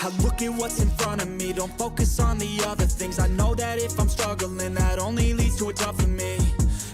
I look at what's in front of me, don't focus on the other things. I know that if I'm struggling, that only leads to a tougher me.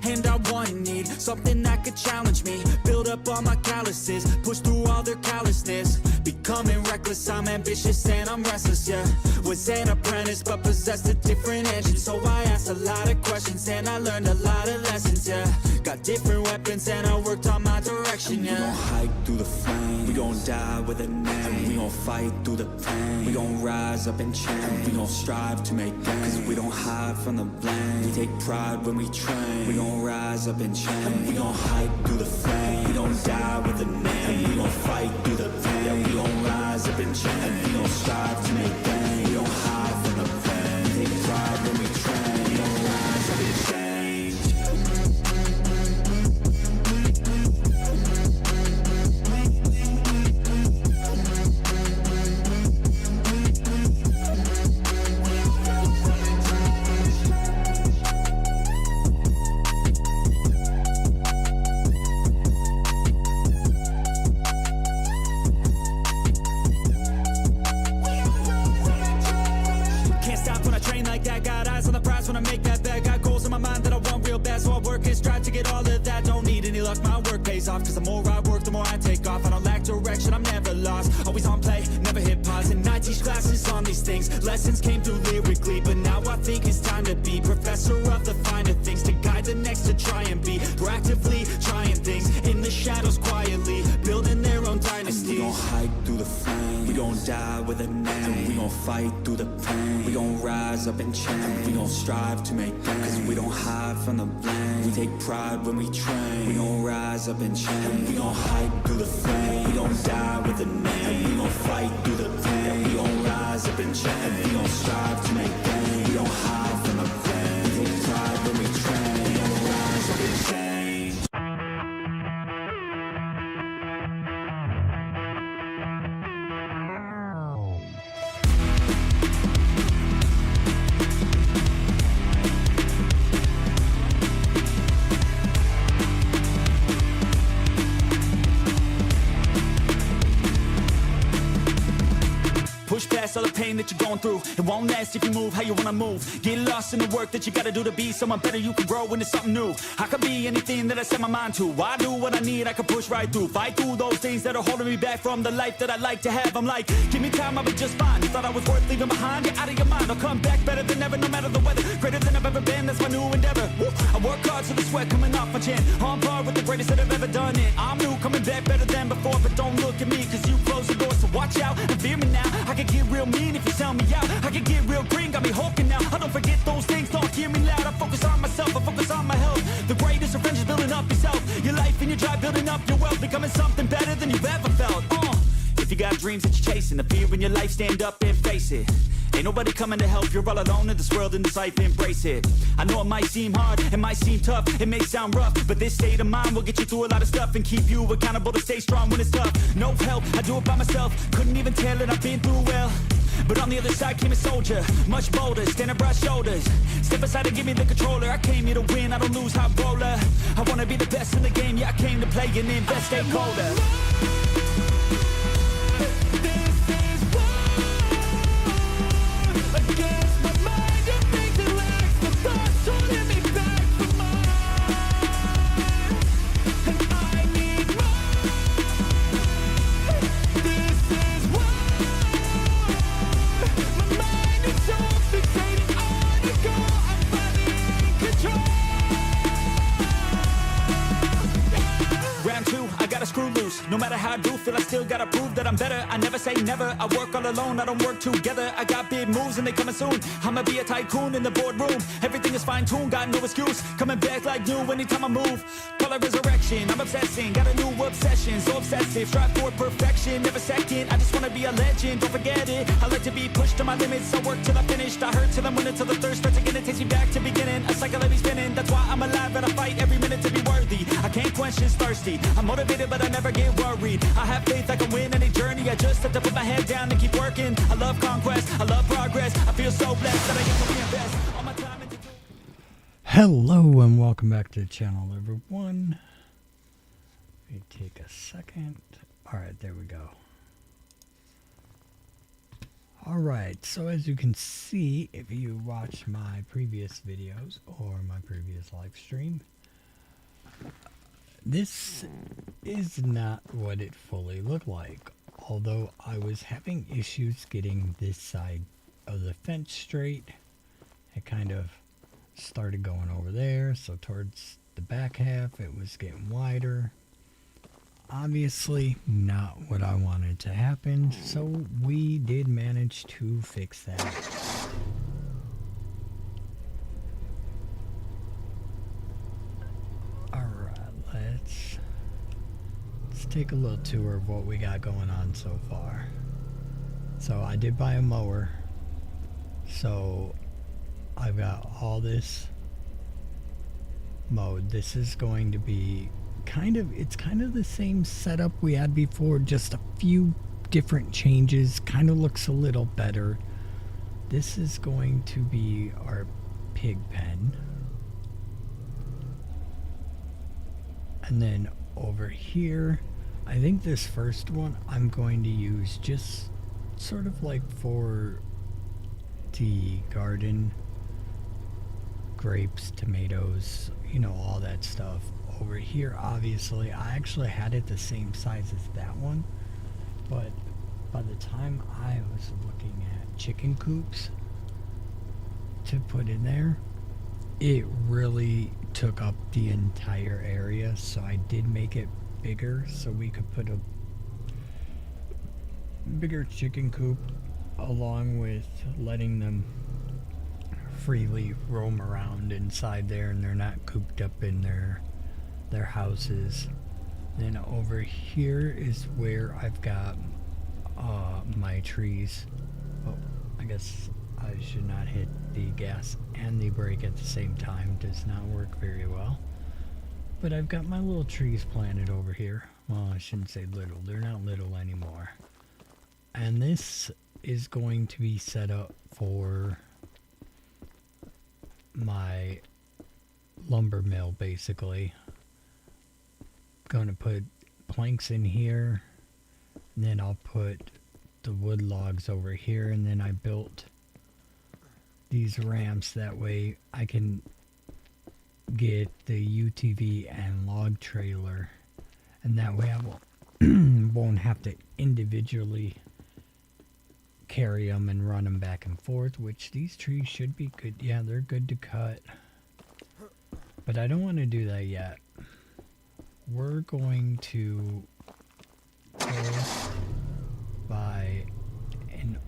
And I want and need something that could challenge me. Build up all my calluses, push through all their callousness. Becoming reckless, I'm ambitious and I'm restless, yeah. Was an apprentice but possessed a different engine. So I asked a lot of questions and I learned a lot of lessons, yeah. Got different weapons and I worked on my direction, yeah. We gon' hike through the flames, we gon' die with a name. We gon' fight through the pain, we gon' rise up and change. We gon' strive to make gains, cause we don't hide from the blame. We take pride when we train, we gon' rise up and change. We gon' hike through the flames, we gon' die with a name. We gon' fight through the pain, we gon' rise up and change. We gon' strive to make gains, we don't hide from the pain. We take pride when we train, we gon' rise up and change. When I make that bet, got goals in my mind that I want real bad. So I work and strive to get all of that. Don't need any luck, my work pays off. Cause the more I work, the more I take off. I don't lack direction, I'm never lost. Always on play, never hit pause. And I teach classes on these things. Lessons came through lyrically, but now I think it's time to be professor of the finer things. To guide the next, to try and be proactively trying things in the shadows quietly, building their own dynasty. We gon' hike through the flames, we gon' die with a name. We gon' fight through the pain, we gon' rise up and change. We gon' strive to make gains, cause we don't hide from the blame. We take pride when we train, we gon' rise up and change. We gon' hike through the flame, we gon' die with a name. We gon' fight through the pain, we gon' rise up and change. We gon' strive to make gains, we don't hide from the blame. We take pride when we train, we gon' rise up and change. Push past all the pain that you're going through. It won't last if you move how you wanna move. Get lost in the work that you gotta do to be someone better. You can grow into something new. I could be anything that I set my mind to. I do what I need, I can push right through. Fight through those things that are holding me back from the life that I like to have. I'm like, give me time, I'll be just fine. You thought I was worth leaving behind? You're out of your mind. I'll come back better than ever, no matter the weather. Greater than I've ever been, that's my new endeavor. Woo. I work hard so the sweat coming off my chin. On par with the greatest that have ever done it. I'm new, coming back better than before. But don't look at me, cause you closed the door. So watch out and fear me now. I can get real mean if you sell me out. I can get real green, got me hulking now. I don't forget those things, don't hear me loud. I focus on myself, I focus on my health. The greatest revenge is building up yourself. Your life and your drive, building up your wealth. Becoming something better than you've ever felt. If you got dreams that you're chasing, the fear in your life, stand up and face it. Ain't nobody coming to help, you're all alone in this world, in this life, embrace it. I know it might seem hard, it might seem tough, it may sound rough, but this state of mind will get you through a lot of stuff and keep you accountable to stay strong when it's tough. No help, I do it by myself, couldn't even tell it, I've been through well. But on the other side came a soldier, much bolder, standing broad shoulders. Step aside and give me the controller, I came here to win, I don't lose, high roller. I wanna be the best in the game, yeah, I came to play and invest, stay colder. No matter how I do feel, I still gotta prove that I'm better. I never say never, I work all alone, I don't work together. I got big moves and they coming soon. I'ma be a tycoon in the boardroom. Everything is fine-tuned, got no excuse. Coming back like new anytime I move. Call it resurrection, I'm obsessing. Got a new obsession, so obsessive. Strive for perfection, never second. I just wanna be a legend, don't forget it. I like to be pushed to my limits, I work till I'm finished. I hurt till I'm winning, till the thirst starts again. It takes me back to beginning, a cycle let me spinning. That's why I'm alive and I fight every minute to be worthy. I can't quench this thirsty, I'm motivated but I never get worried. I have faith I can win any journey. I just have to put my head down and keep working. I love conquest, I love progress. I feel so blessed that I get to reinvest all my time into... Hello and welcome back to the channel, everyone. Let me take a second. Alright, there we go. Alright, so as you can see, if you watch my previous videos or my previous live stream, this is not what it fully looked like. Although I was having issues getting this side of the fence straight, it kind of started going over there, so towards the back half it was getting wider. Obviously not what I wanted to happen, so we did manage to fix that. Alright, let's take a little tour of what we got going on so far. So I did buy a mower, so I've got all this mowed. This is going to be it's kind of the same setup we had before, just a few different changes. Kind of looks a little better. This is going to be our pig pen. And then over here, I think this first one I'm going to use just sort of like for the garden, grapes, tomatoes, you know, all that stuff. Over here, obviously, I actually had it the same size as that one, but by the time I was looking at chicken coops to put in there, it really took up the entire area, so I did make it bigger so we could put a bigger chicken coop along with letting them freely roam around inside there, and they're not cooped up in their houses. Then over here is where I've got my trees. Oh, I guess I should not hit the gas and the brake at the same time. Does not work very well. But I've got my little trees planted over here. Well, I shouldn't say little. They're not little anymore. And this is going to be set up for my lumber mill, basically. Going to put planks in here, and then I'll put the wood logs over here, and then I built these ramps that way I can get the UTV and log trailer, and that way I won't have to individually carry them and run them back and forth, which these trees should be good. Yeah, they're good to cut, but I don't want to do that yet. We're going to go buy an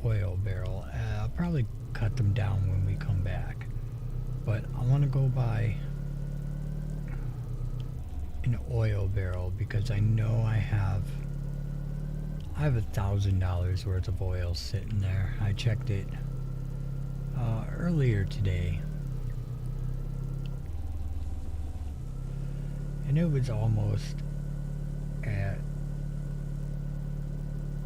oil barrel. I'll probably cut them down when we come back, but I want to go buy an oil barrel because I know I have $1,000 worth of oil sitting there. I checked it earlier today, and it was almost at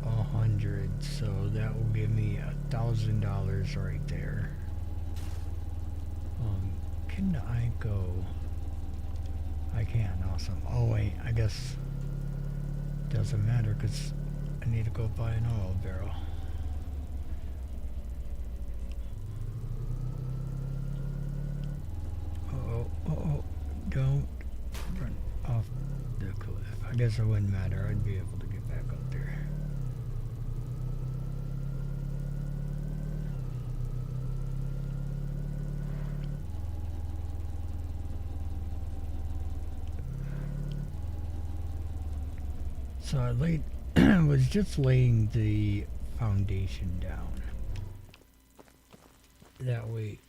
100, so that will give me $1,000 right there. Can I go? I can. Awesome. Oh wait, I guess doesn't matter because I need to go buy an oil barrel. Uh-oh, don't run off the cliff. I guess it wouldn't matter. I'd be able to get back up there. So I was just laying the foundation down. That way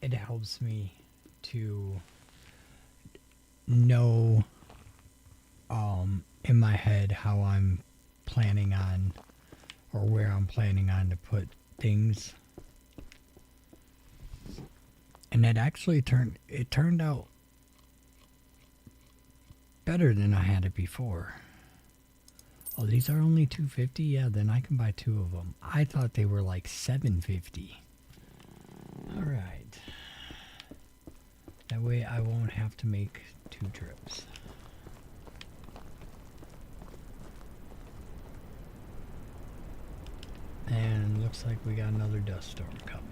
it helps me to know in my head how I'm planning on, or where I'm planning on to put things. And it actually turned out better than I had it before. Oh, these are only $2.50? Yeah, then I can buy 2 of them. I thought they were like $7.50. Alright. That way I won't have to make 2 trips. And looks like we got another dust storm coming.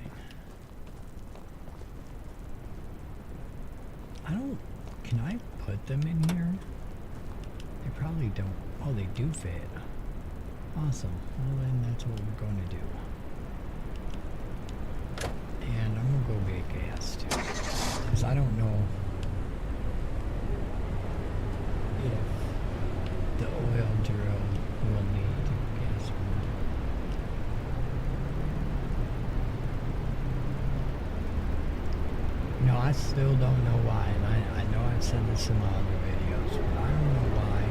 Can I put them in here? They probably don't. Oh, they do fit. Awesome. Well, then that's what we're going to do. And I'm going to go get gas too. Because I don't know if the oil drill will need gas. No, I still don't know why. And I know I've said this in my other videos, but I don't know why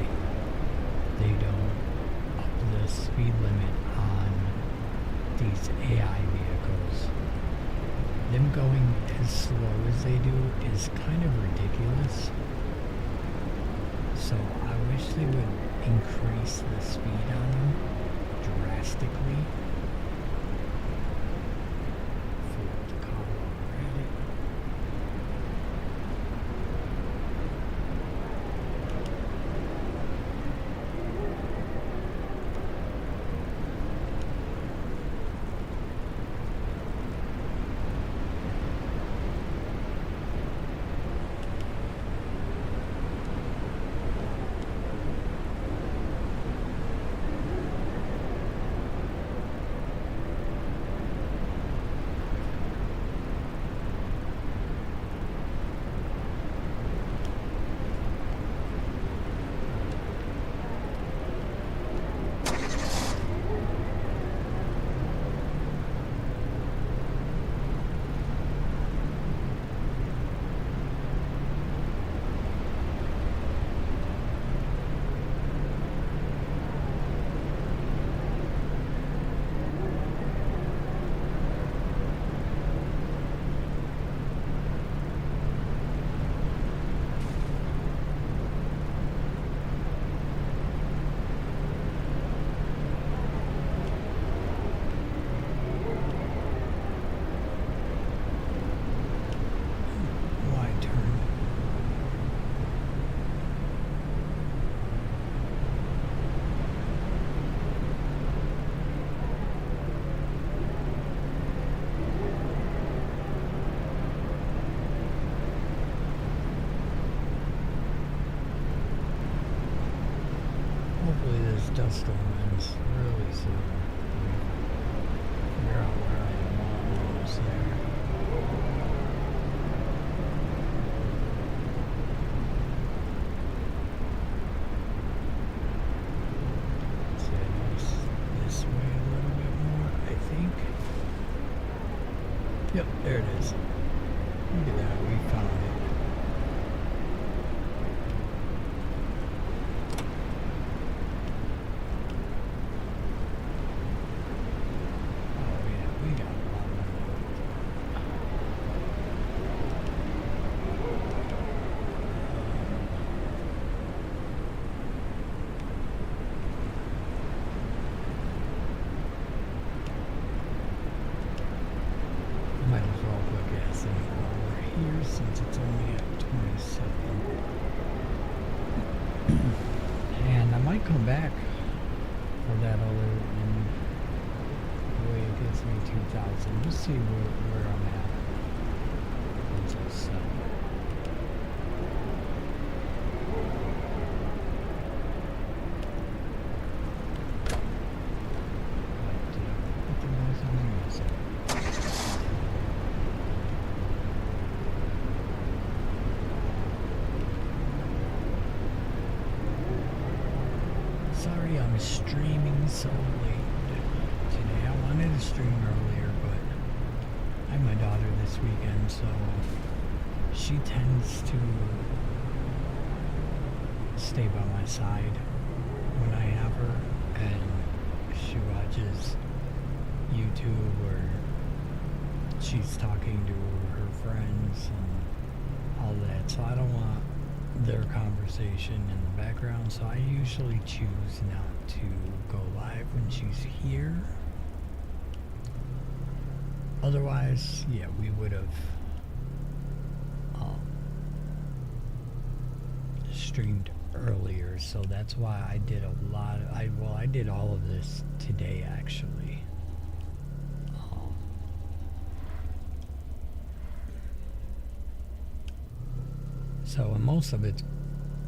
they don't up the speed limit on these AI vehicles. Them going as slow as they do is kind of ridiculous. So I wish they would increase the speed on them drastically. For the car already. Hopefully this dust storm ends really soon. Figure out where I am almost there. So this way a little bit more, I think. Yep, there it is. Look at that, we found it. Might as well put gas in while we're here since it's only at 27. And I might come back for that other and the way it gets me 2,000. We'll see where I'm at once I sell. What the noise on the music? Sorry I'm streaming so late today. I wanted to stream earlier, but I have my daughter this weekend, so she tends to stay by my side when I have her, and she watches YouTube or she's talking to her friends and all that, so I don't want their conversation in the background, so I usually choose not to go live when she's here. Otherwise, yeah, we would have streamed earlier, so that's why I did a lot of, I did all of this today actually. So, and most of it's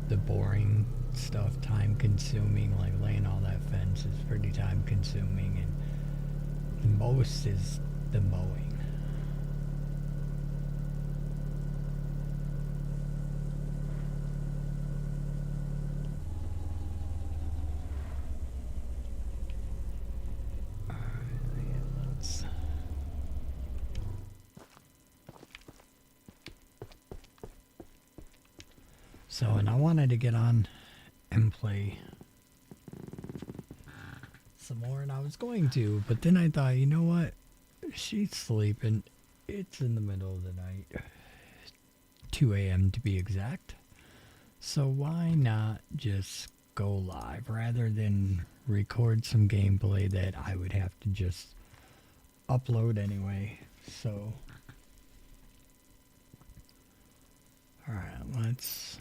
the boring stuff, time consuming, like laying all that fence is pretty time consuming, and the most is the mowing. So, and I wanted to get on and play some more, and I was going to, but then I thought, you know what? She's sleeping. It's in the middle of the night. 2 a.m. to be exact. So why not just go live rather than record some gameplay that I would have to just upload anyway. So, alright, let's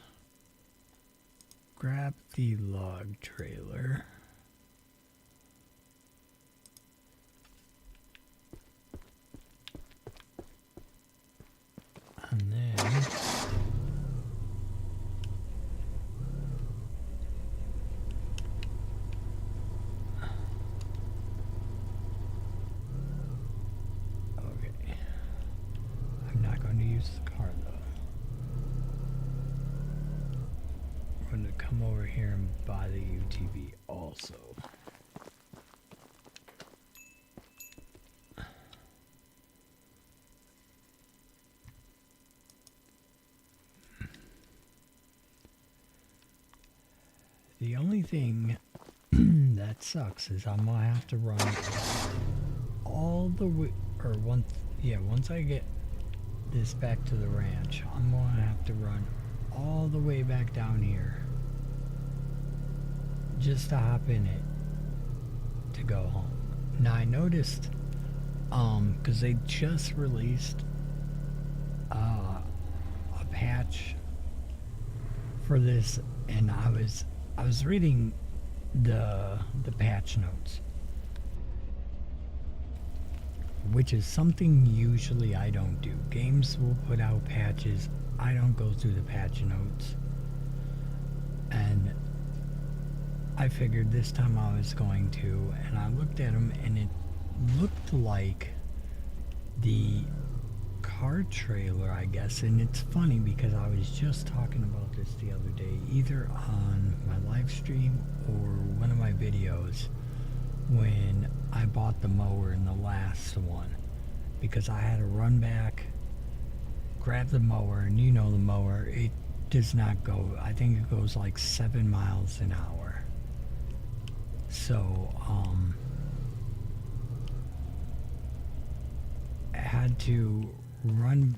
grab the log trailer. And then okay, I'm not going to use the car though. I'm going to come over here and buy the UTV also. The only thing that sucks is I'm gonna have to run all the way, or once I get this back to the ranch, I'm gonna have to run all the way back down here just to hop in it to go home. Now I noticed, because they just released a patch for this, and I was reading the patch notes, which is something usually I don't do. Games will put out patches. I don't go through the patch notes. And I figured this time I was going to, and I looked at them, and it looked like the car trailer, I guess. And it's funny because I was just talking about this the other day, either on my live stream or one of my videos, when I bought the mower in the last one, because I had to run back, grab the mower, and you know the mower, it does not go, I think it goes like 7 miles an hour. So I had to run,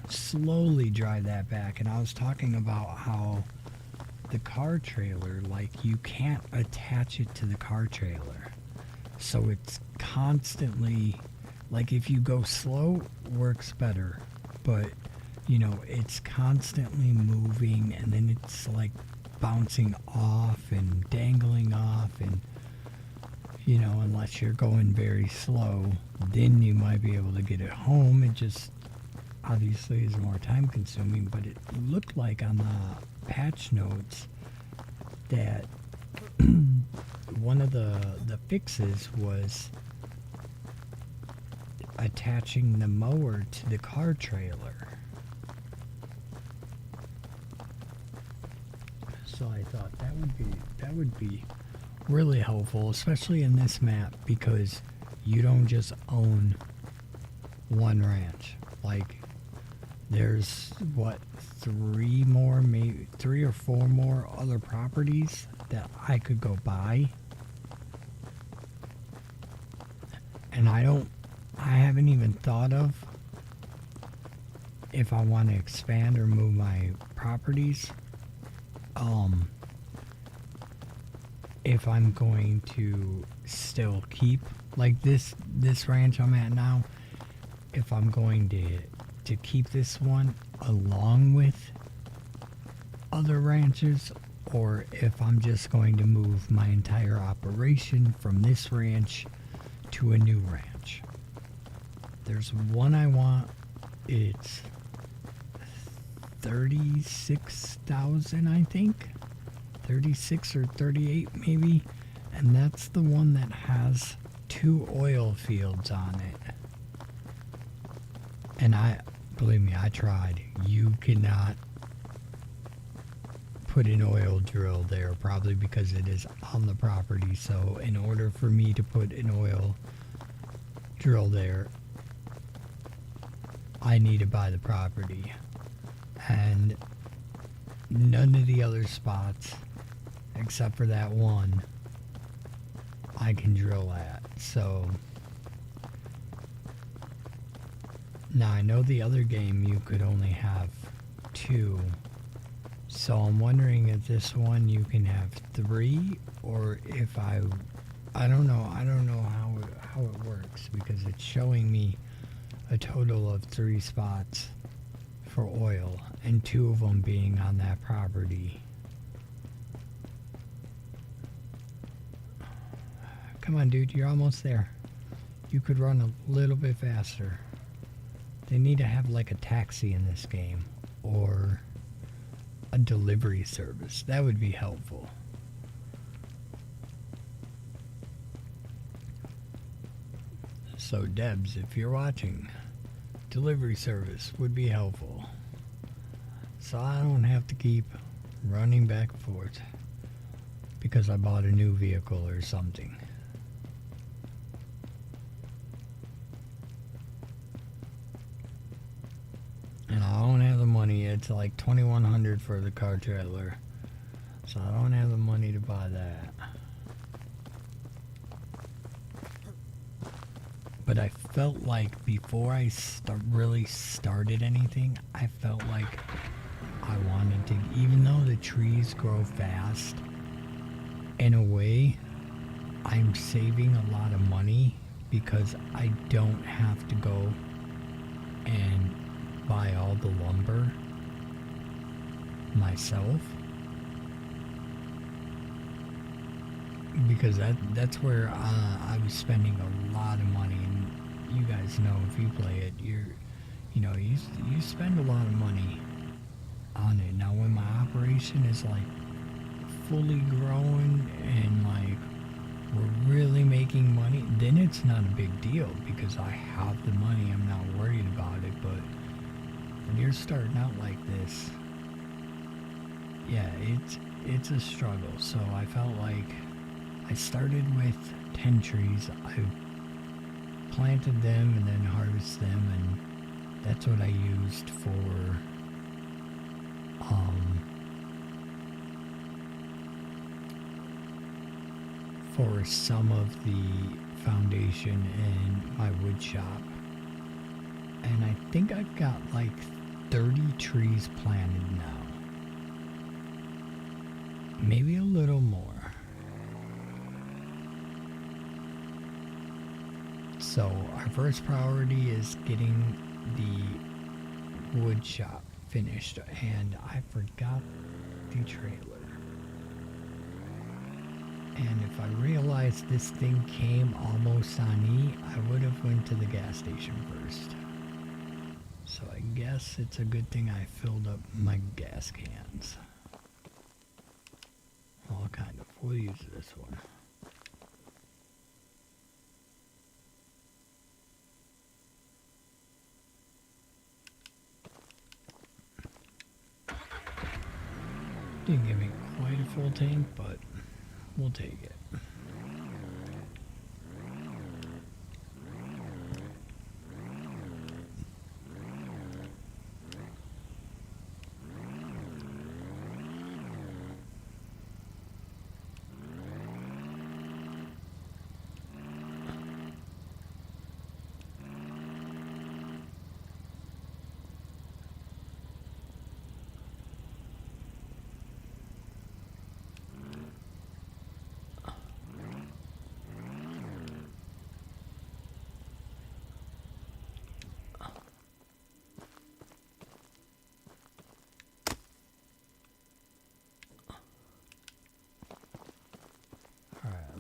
slowly drive that back. And I was talking about how the car trailer, like, you can't attach it to the car trailer, so it's constantly, like, if you go slow, works better, but it's constantly moving, and then it's like bouncing off and dangling off, and unless you're going very slow, then you might be able to get it home. It just obviously is more time consuming, but it looked like on the patch notes that one of the fixes was attaching the mower to the car trailer. So I thought that would be really helpful, especially in this map, because you don't just own one ranch. Like, there's three or four more other properties that I could go buy, and I haven't even thought of if I want to expand or move my properties. If I'm going to still keep, like, this ranch I'm at now, if I'm going to keep this one along with other ranches, or if I'm just going to move my entire operation from this ranch to a new ranch. There's one I want. It's 36,000, I think. 36 or 38 maybe. And that's the one that has 2 oil fields on it. And believe me, I tried. You cannot put an oil drill there, probably because it is on the property. So in order for me to put an oil drill there, I need to buy the property. And none of the other spots, except for that one, I can drill at. So now I know the other game you could only have 2. So I'm wondering if this one you can have 3, or if I don't know how it works, because it's showing me a total of 3 spots for oil, and 2 of them being on that property. Come on, dude, you're almost there. You could run a little bit faster. They need to have like a taxi in this game, or a delivery service. That would be helpful. So Debs, if you're watching, delivery service would be helpful. So I don't have to keep running back and forth because I bought a new vehicle or something. And I don't have the money. It's like $2,100 for the car trailer. So I don't have the money to buy that. But I felt like before I really started anything, I felt like I wanted to, even though the trees grow fast, in a way, I'm saving a lot of money because I don't have to go and buy all the lumber myself. Because that's where I was spending a lot of money, and you guys know if you play it, you spend a lot of money on it. Now when my operation is like fully grown and like we're really making money, then it's not a big deal because I have the money. I'm not worried about it. But when you're starting out like this, yeah, it's a struggle. So I felt like I started with 10 trees. I planted them and then harvested them, and that's what I used for some of the foundation in my wood shop. And I think I've got like 30 trees planted now. Maybe a little more. So our first priority is getting the wood shop finished, and I forgot the trailer. And if I realized this thing came almost on E, I would have went to the gas station first. So I guess it's a good thing I filled up my gas cans. All kind of. We'll use this one. Didn't give me quite a full tank, but we'll take it.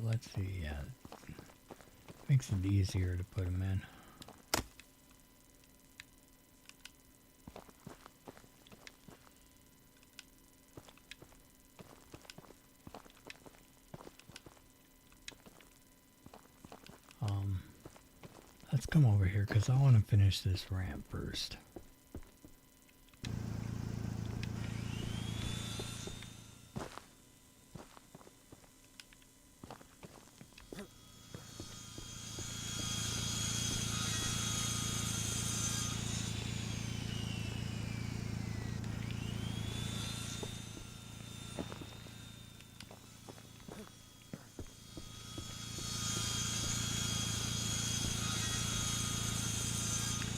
Let's see, yeah. Makes it easier to put them in. Let's come over here because I want to finish this ramp first.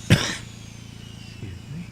Excuse me.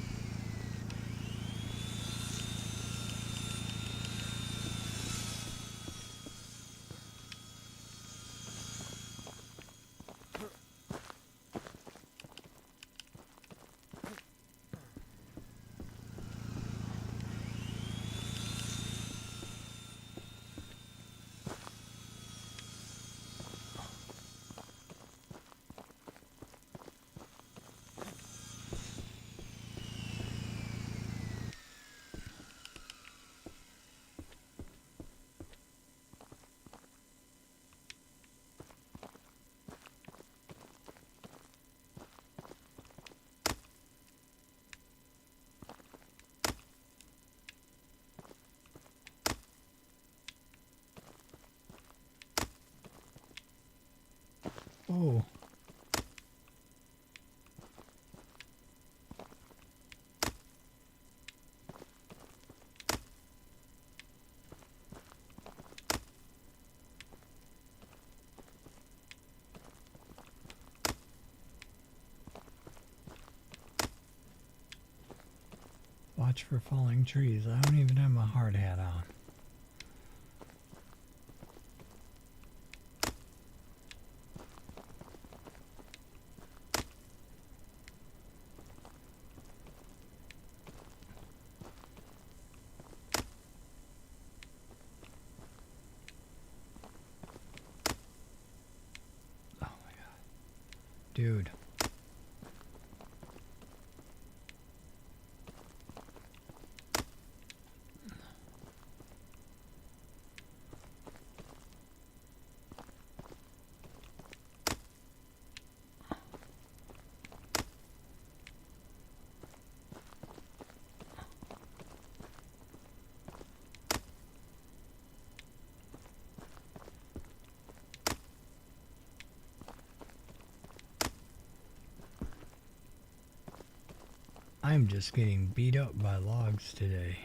Oh. Watch for falling trees. I don't even have my hard hat on. Oh my god. Dude. I'm just getting beat up by logs today.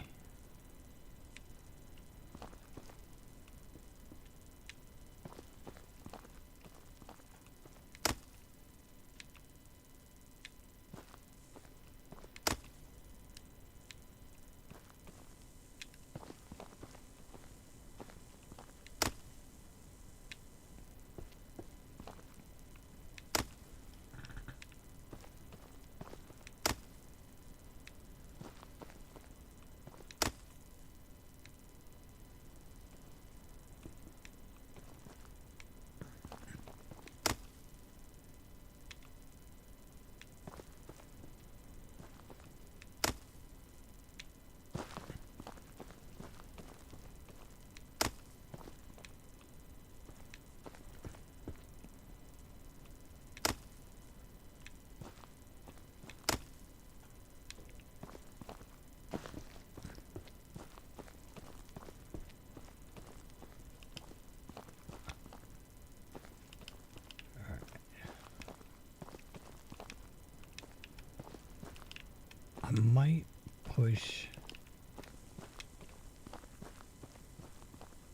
I might push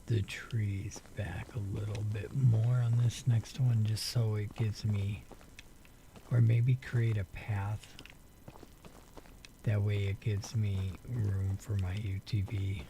the trees back a little bit more on this next one just so it gives me, or maybe create a path. That way it gives me room for my UTV.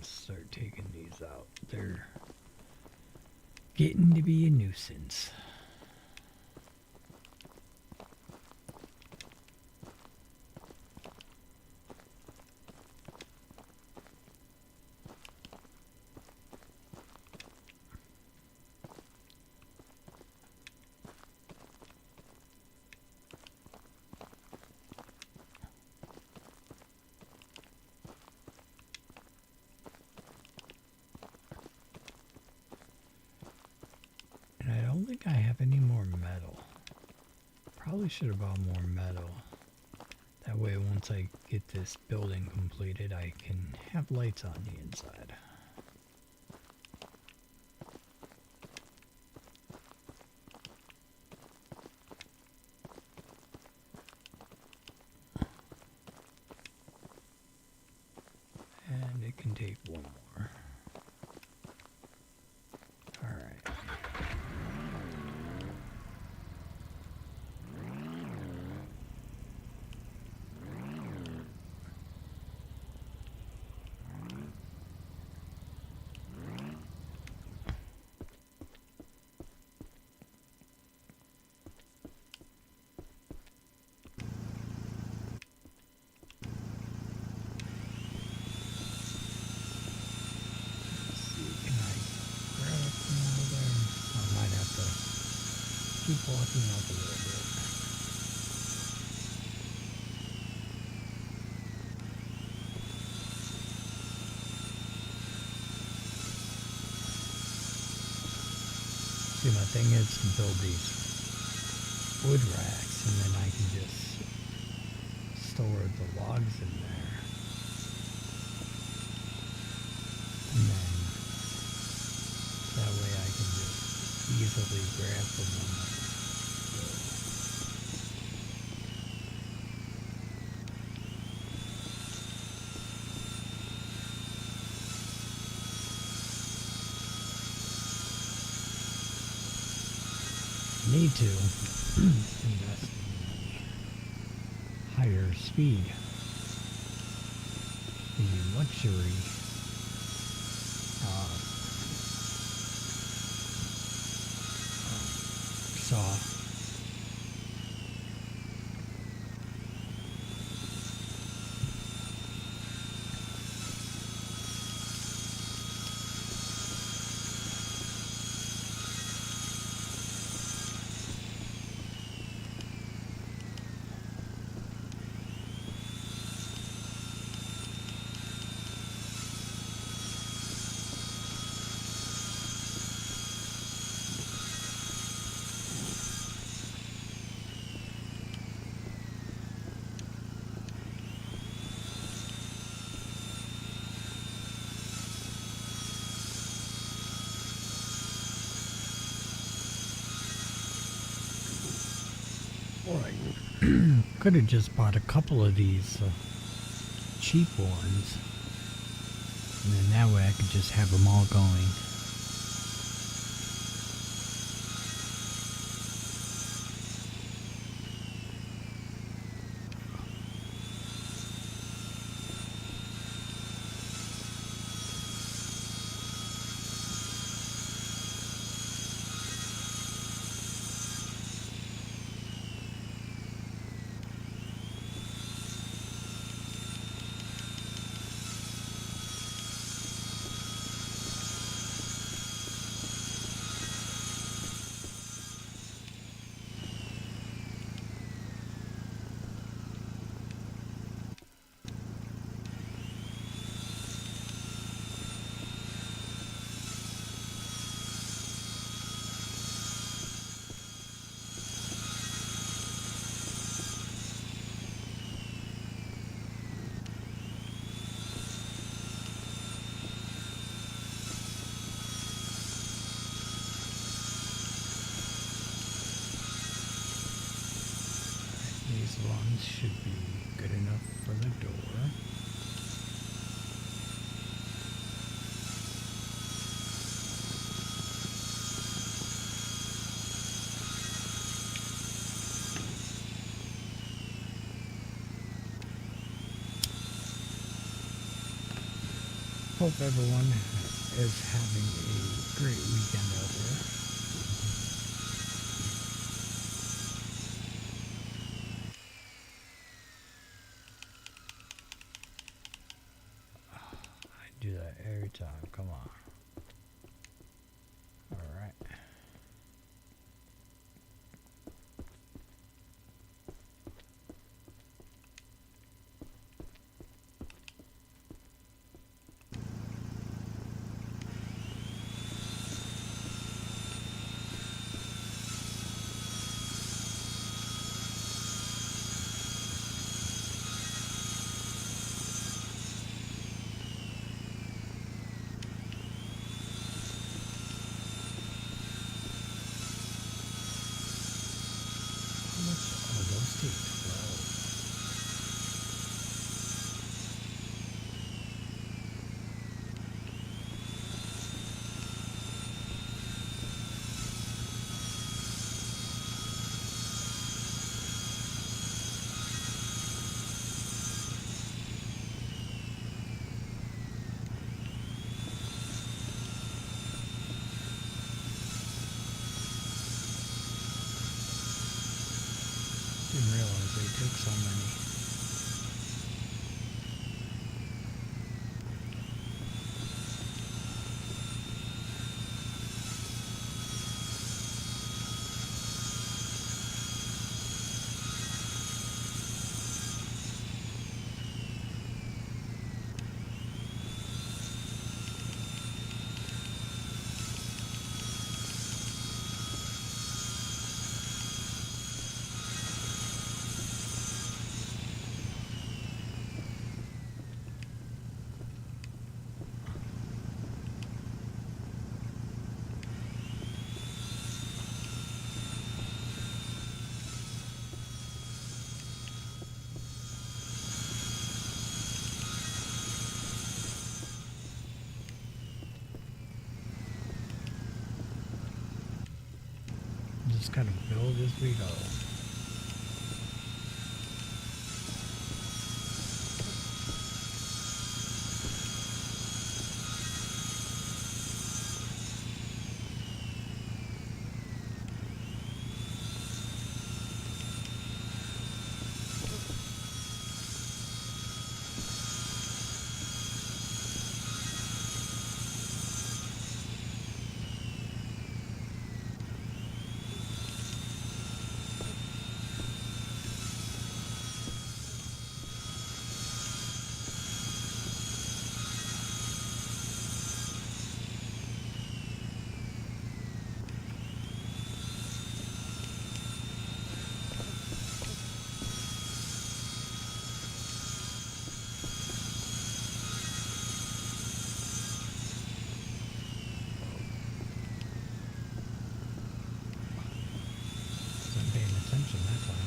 Let's start taking these out. They're getting to be a nuisance. And I don't think I have any more metal. Probably should have bought more metal. That way, once I get this building completed, I can have lights on the inside. And it can take one more. Alright. Keep walking up a little bit. See, my thing is to build these wood racks, and then I can just store the logs in there. And then that way I can just easily grab them. Need to invest in higher speed, the luxury saw. Could have just bought a couple of these cheap ones, and then that way I could just have them all going. These ones should be good enough for the door. Hope everyone is having a great weekend out there. I do that every time. Come on. Alright. How much are those take? 12. Didn't realize they took so many. Just kind of build as we go. Wasn't paying attention that time.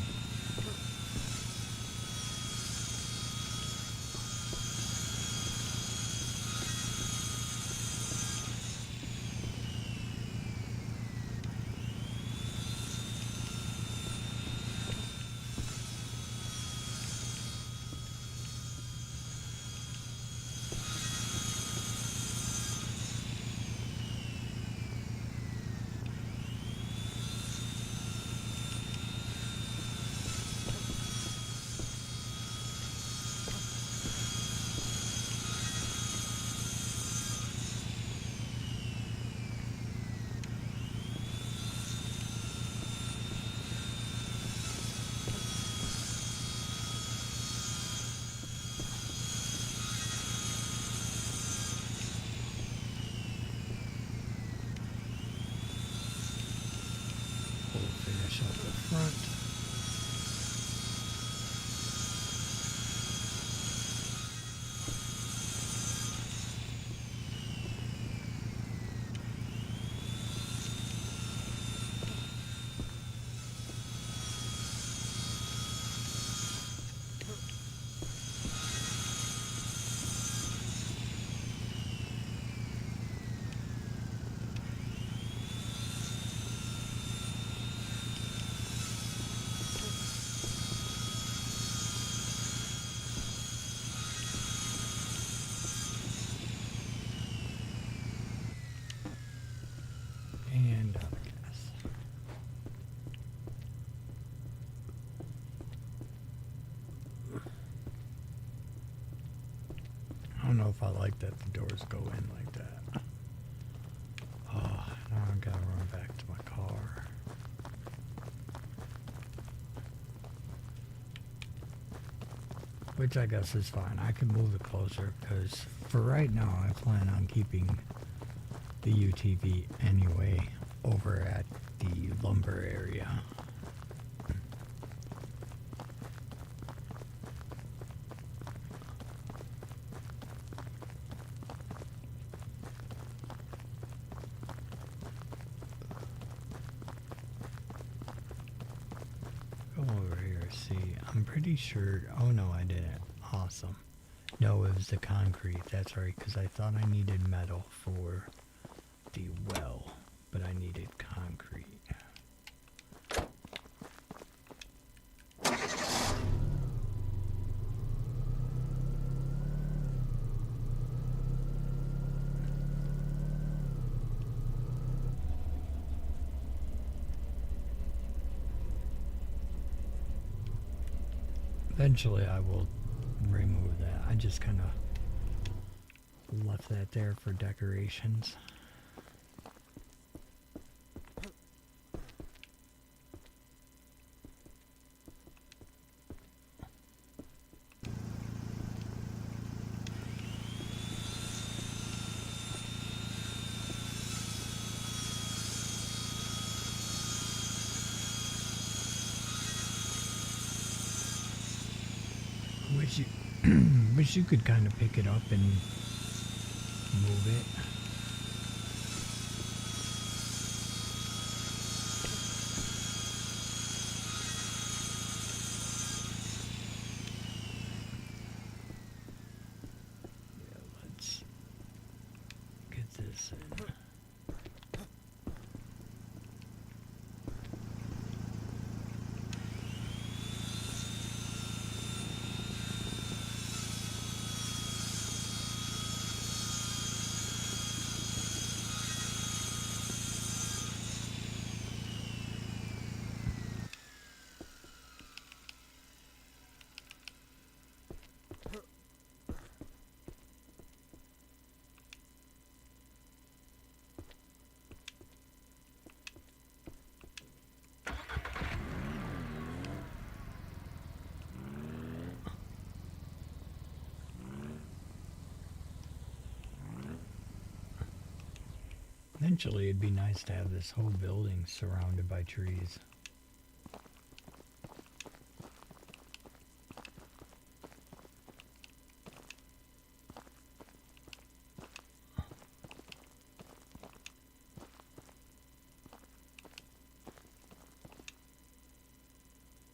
We'll finish up the front. I like that the doors go in like that. Oh, now I gotta run back to my car. Which I guess is fine. I can move it closer because for right now I plan on keeping the UTV anyway over at the lumber area. Go over here, see. I'm pretty sure. Oh no, I didn't. Awesome. No, it was the concrete. That's right, because I thought I needed metal for the well, but I needed concrete. Eventually I will remove that. I just kind of left that there for decorations. Wish you, wish you could kind of pick it up and move it. Yeah, let's get this in. Eventually, it'd be nice to have this whole building surrounded by trees.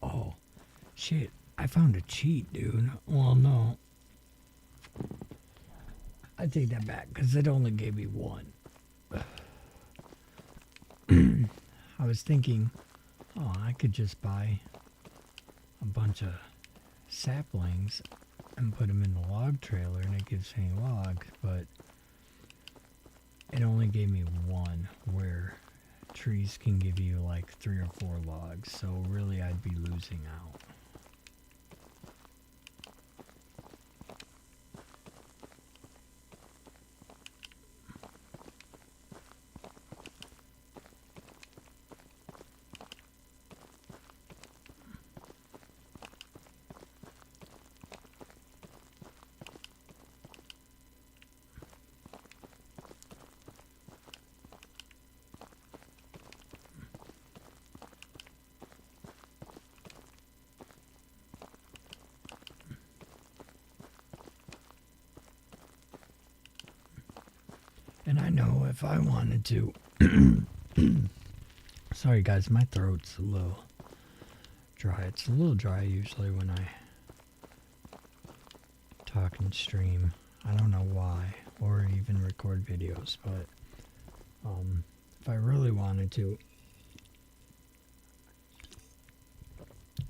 Oh, shit. I found a cheat, dude. Well, no. I take that back, because it only gave me one. I was thinking, oh, I could just buy a bunch of saplings and put them in the log trailer and it gives me logs, but it only gave me one, where trees can give you like 3 or 4 logs, so really I'd be losing out. And I know if I wanted to, sorry guys, my throat's a little dry. It's a little dry usually when I talk and stream. I don't know why, or even record videos, but if I really wanted to,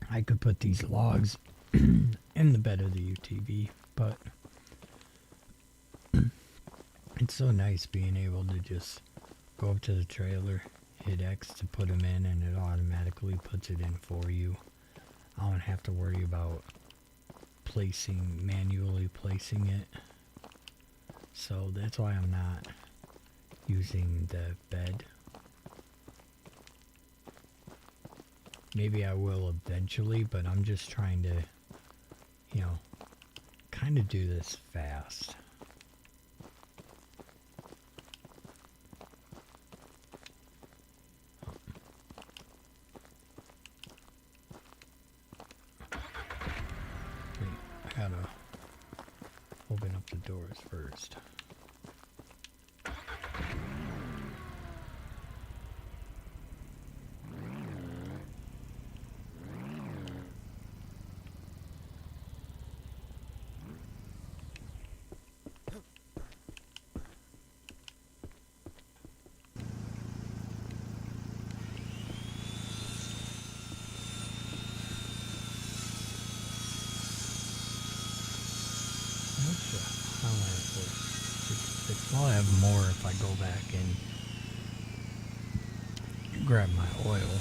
I could put these logs in the bed of the UTV, but it's so nice being able to just go up to the trailer, hit X to put them in, and it automatically puts it in for you. I don't have to worry about manually placing it. So that's why I'm not using the bed. Maybe I will eventually, but I'm just trying to, you know, kind of do this fast. Wait, I gotta open up the doors first. I'll have more if I go back and grab my oil.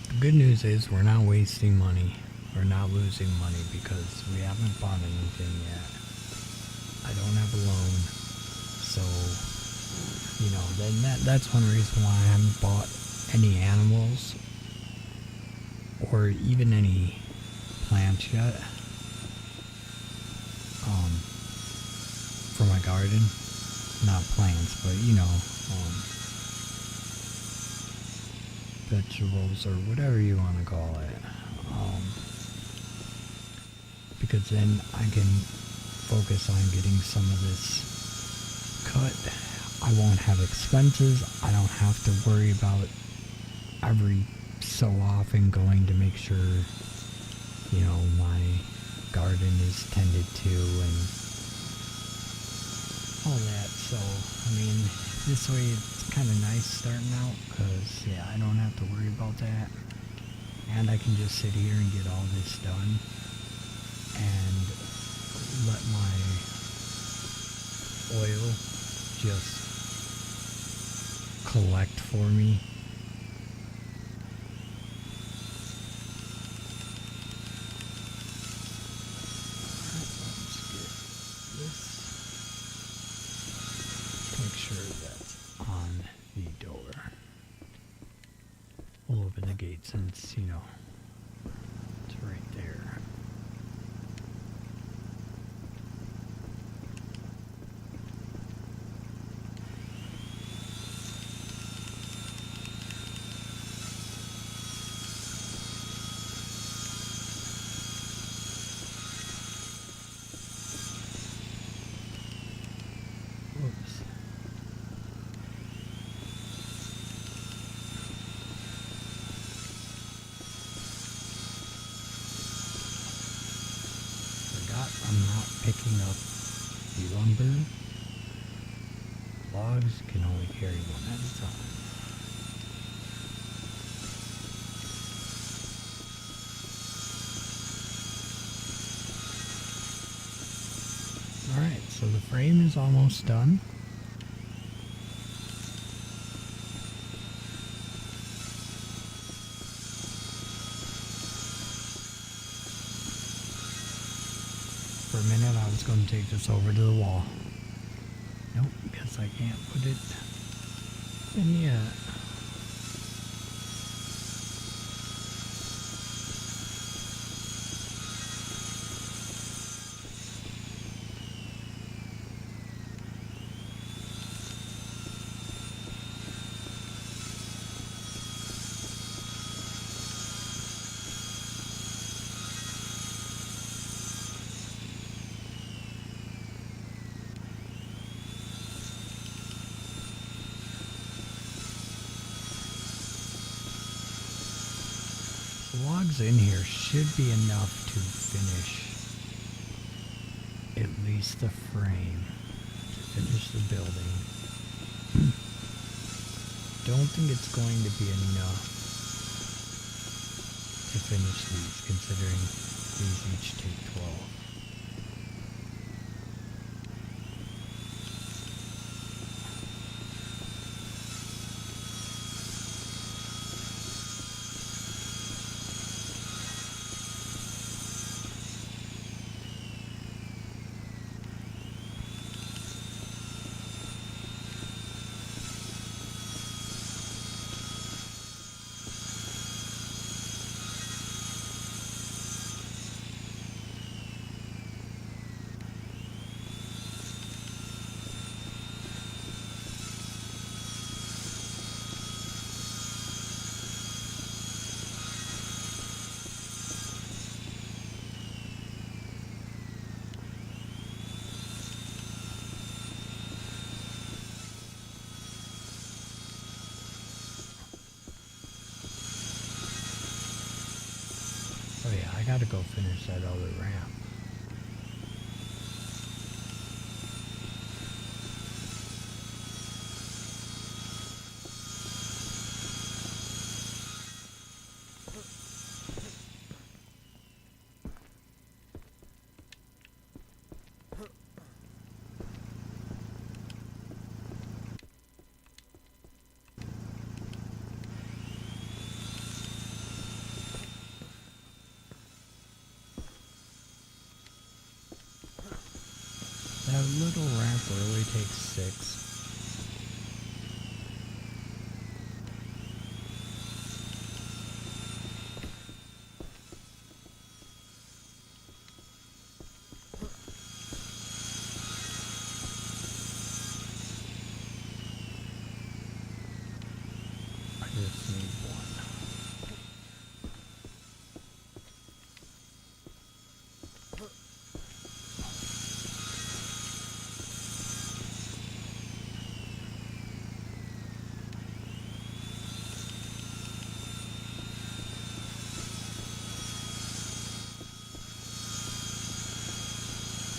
The good news is we're not wasting money. We're not losing money because we haven't bought anything yet. I don't have a loan. So, you know, then that's one reason why I haven't bought any animals or even any plants yet for my garden. Not plants, but you know, vegetables or whatever you want to call it, because then I can focus on getting some of this cut. I won't have expenses. I don't have to worry about every so often going to make sure, you know, my garden is tended to and all that. So, I mean, this way it's kind of nice starting out because, yeah, I don't have to worry about that. And I can just sit here and get all this done and let my oil just collect for me. Make sure that's on the door. We'll open the gate since, you know, it's right there. Whoops. I'm not picking up the lumber. Logs can only carry one at a time. Alright, so the frame is almost done. For a minute I was going to take this over to the wall. Nope, because I can't put it in yet. The logs in here should be enough to finish at least the frame, to finish the building. Don't think it's going to be enough to finish these, considering these each take 12. Oh yeah, I gotta go finish that other ramp. That little ramp really takes 6. I just need one.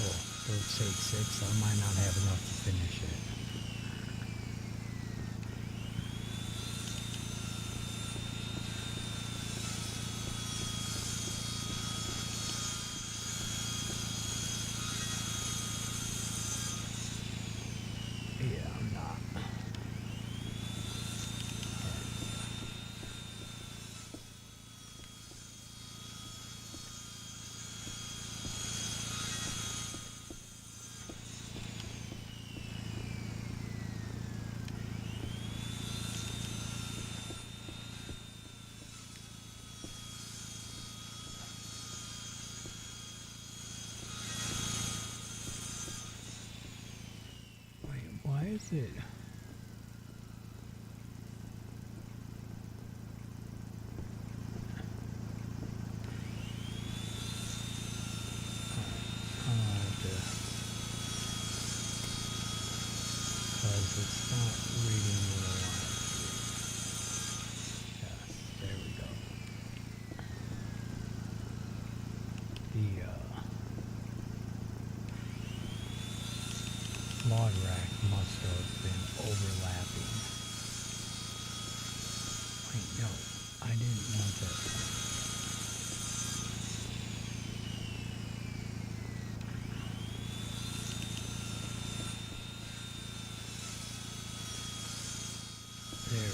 Oh, it'll take 6. I might not have enough to finish it. Yeah, I'm not. Wait, why is it? I'll have to, because it's not reading what I want it to read. Yes, there we go. The log rack must have been overlapping. Wait, no, I didn't want that. There we go.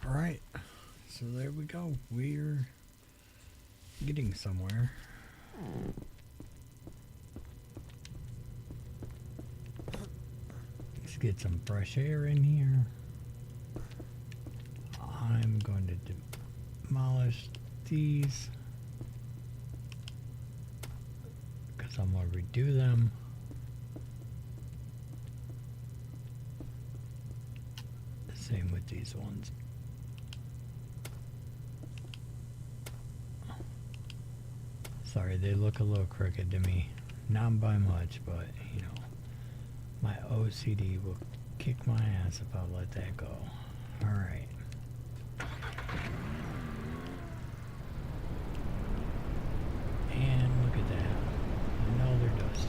Alright, so there we go. We're getting somewhere. Let's get some fresh air in here. I'm going to demolish these because I'm going to redo them. Same with these ones. Sorry, they look a little crooked to me. Not by much, but, you know, my OCD will kick my ass if I let that go. Alright. And look at that. Another dust.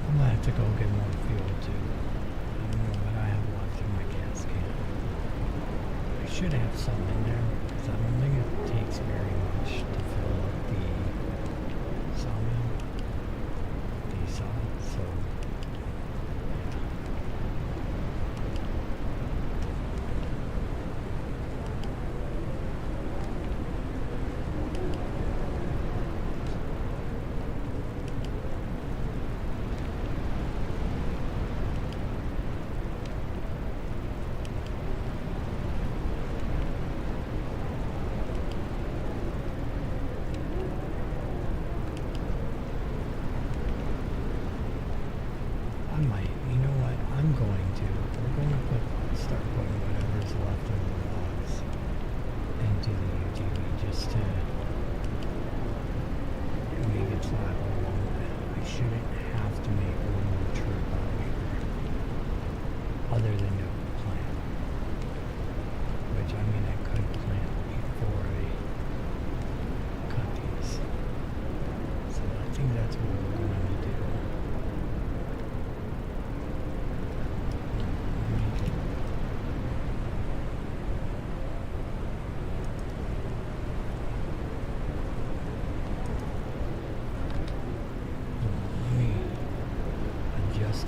I'm gonna have to go get more fuel too. I don't know what I have left in my gas can. I should have some in there because I don't think it takes very much to fill up the sawmill. The saw, so I might. You know what? I'm going to. We're going to start putting whatever's left of the logs into the UTV just to make it travel along that. I shouldn't have to make one more trip out here, other than to plant. Which I mean, I could plant before I cut these. So I think that's what we're going to do.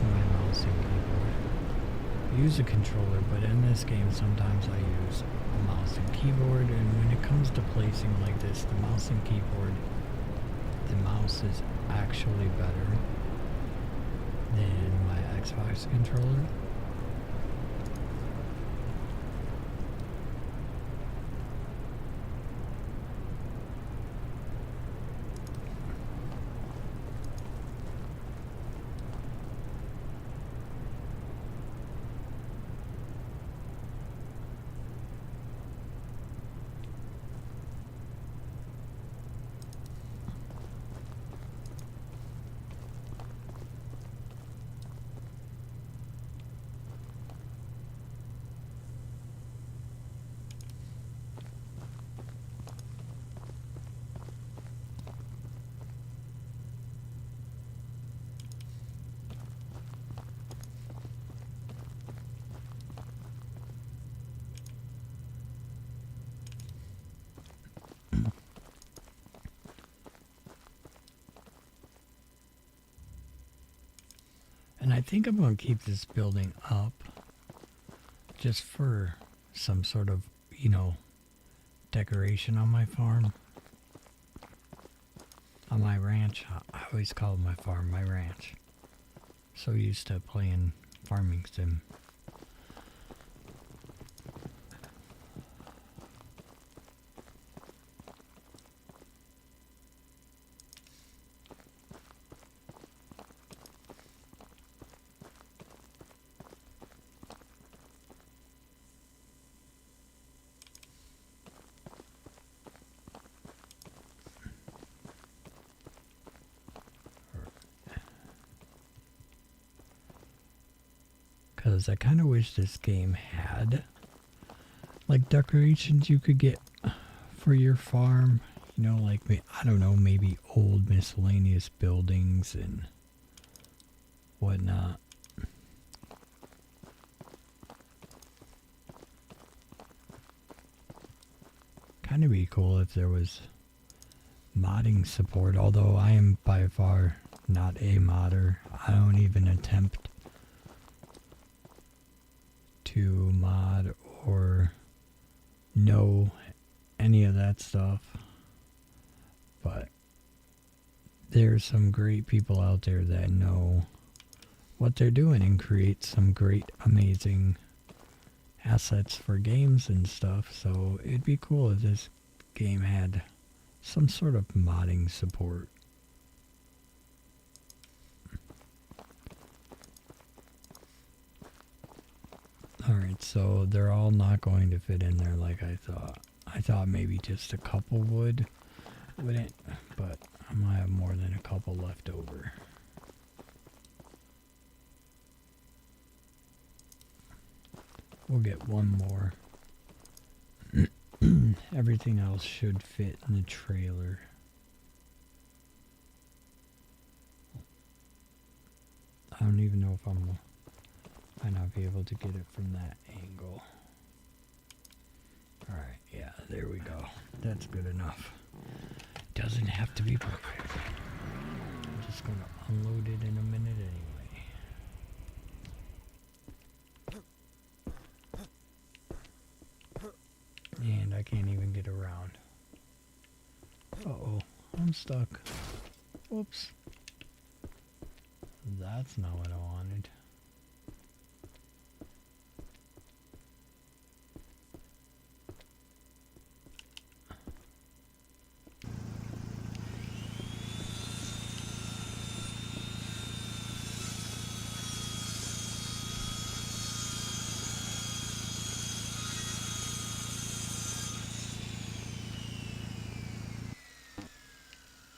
My mouse and keyboard. I use a controller, but in this game sometimes I use a mouse and keyboard, and when it comes to placing like this, the mouse and keyboard, the mouse is actually better than my Xbox controller. And I think I'm going to keep this building up just for some sort of, you know, decoration on my farm. On my ranch. I always call my farm my ranch. So used to playing farming sim. because I kind of wish this game had like decorations you could get for your farm. You know, like, I don't know, maybe old miscellaneous buildings and whatnot. Kind of be cool if there was modding support, although I am by far not a modder. I don't even attempt to mod or know any of that stuff. But there's some great people out there that know what they're doing and create some great, amazing assets for games and stuff. So it'd be cool if this game had some sort of modding support. Alright, so they're all not going to fit in there like I thought. I thought maybe just a couple wouldn't, but I might have more than a couple left over. We'll get one more. Everything else should fit in the trailer. I don't even know if might not be able to get it from that angle. Alright, yeah, there we go. That's good enough. Doesn't have to be perfect. I'm just going to unload it in a minute anyway. And I can't even get around. Uh-oh, I'm stuck. Whoops. That's not what I wanted.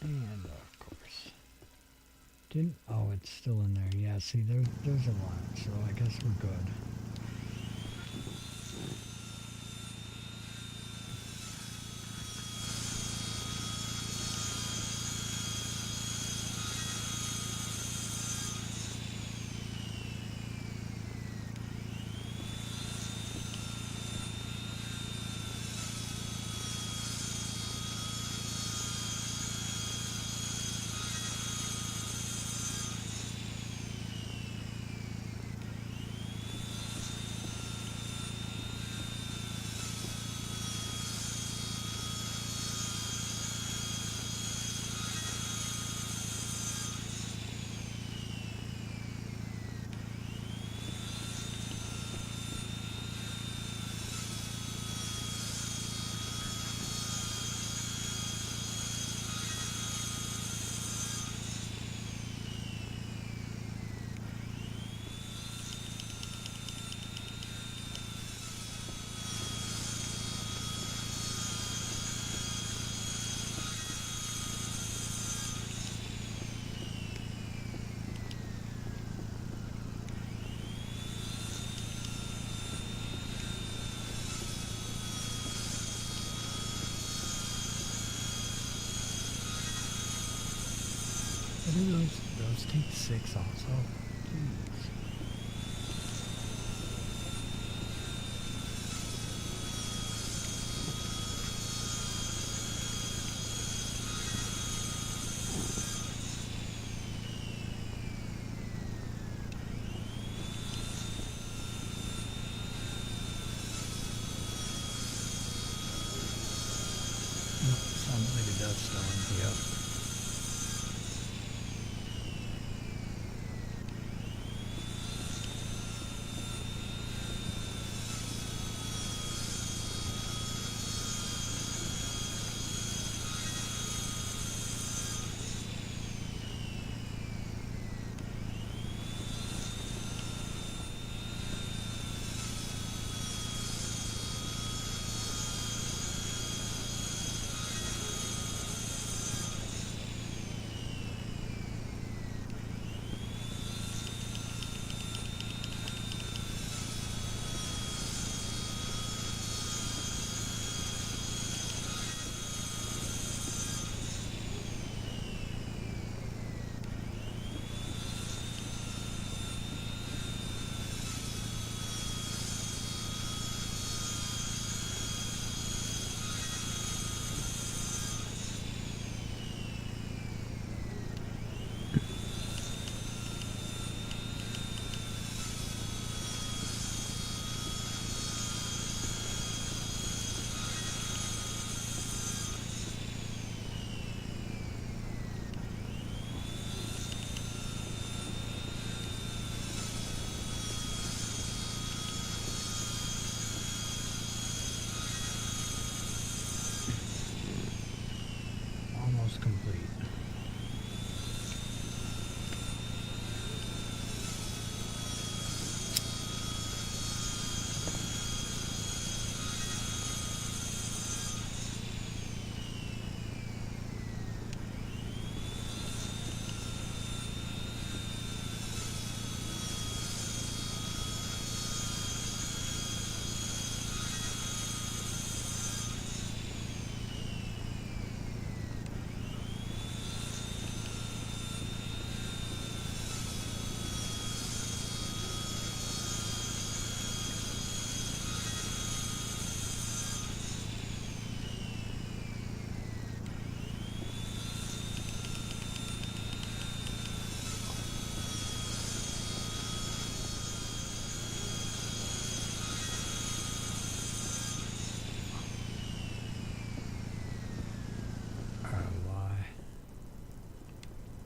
And of course, oh, it's still in there. Yeah, see, there's a lot, so I guess we're good. What do those take 6 also? Jeez. Sounds like a Death Storm, yep. almost complete.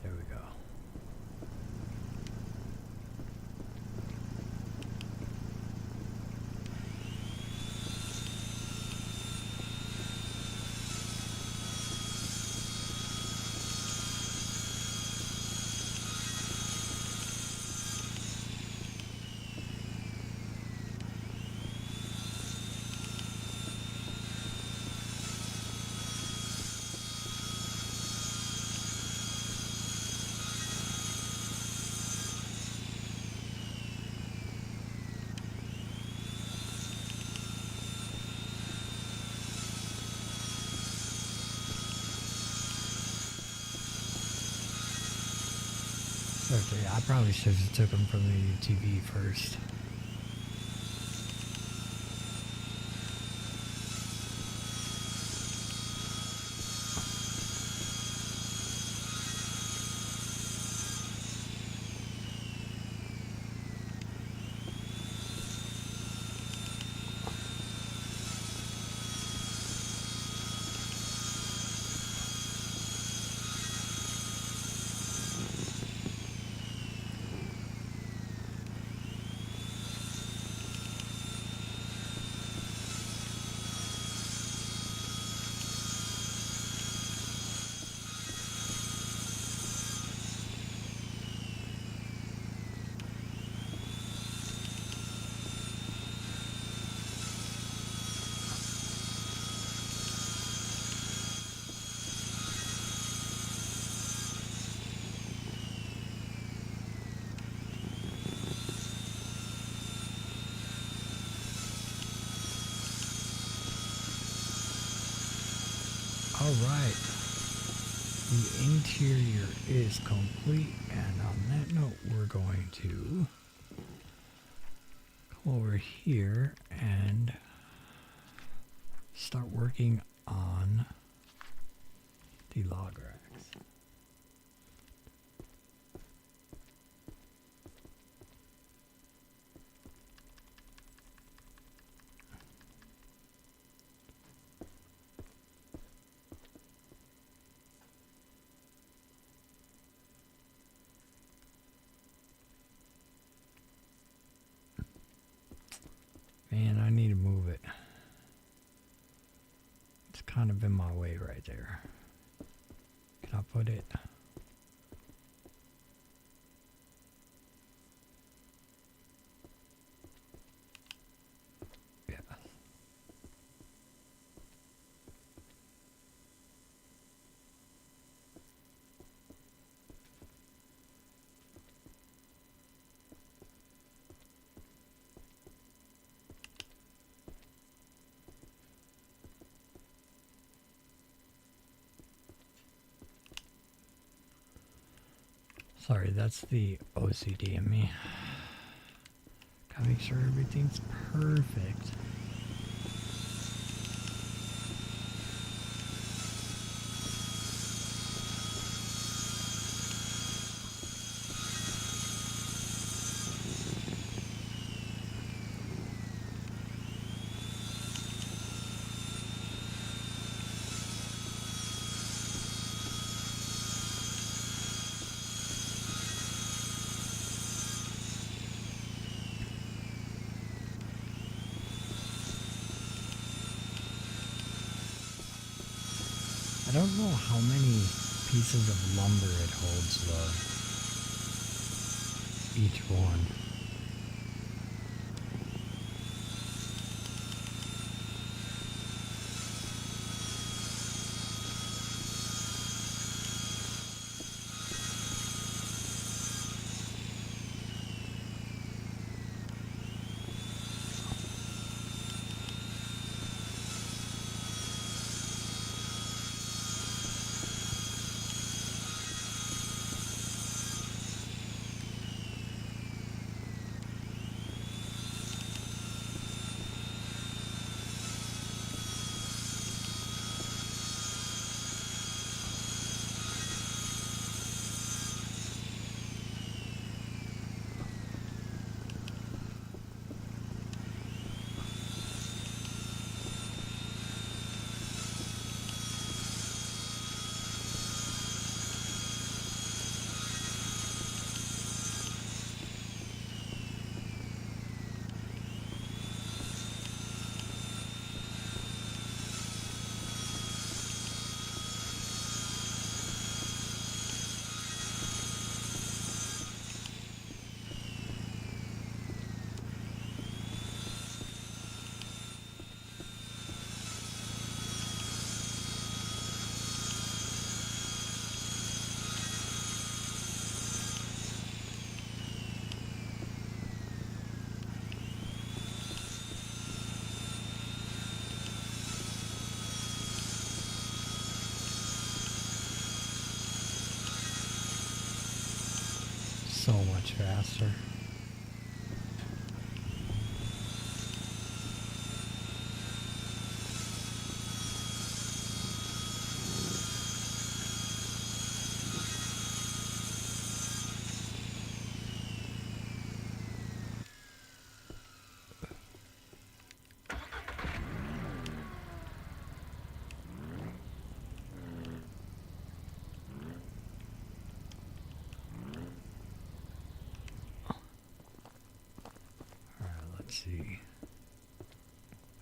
There we go. Okay, I probably should have took them from the TV first. Alright, the interior is complete, and on that note, we're going to come over here and start working on the log racks. Man, I need to move it. It's kind of in my way right there. Can I put it? Yeah. Sorry, that's the OCD in me. Gotta make sure everything's perfect. I don't know how many pieces of lumber it holds though. Each one. So much faster. Let's see.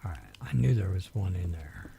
Alright, I knew there was one in there.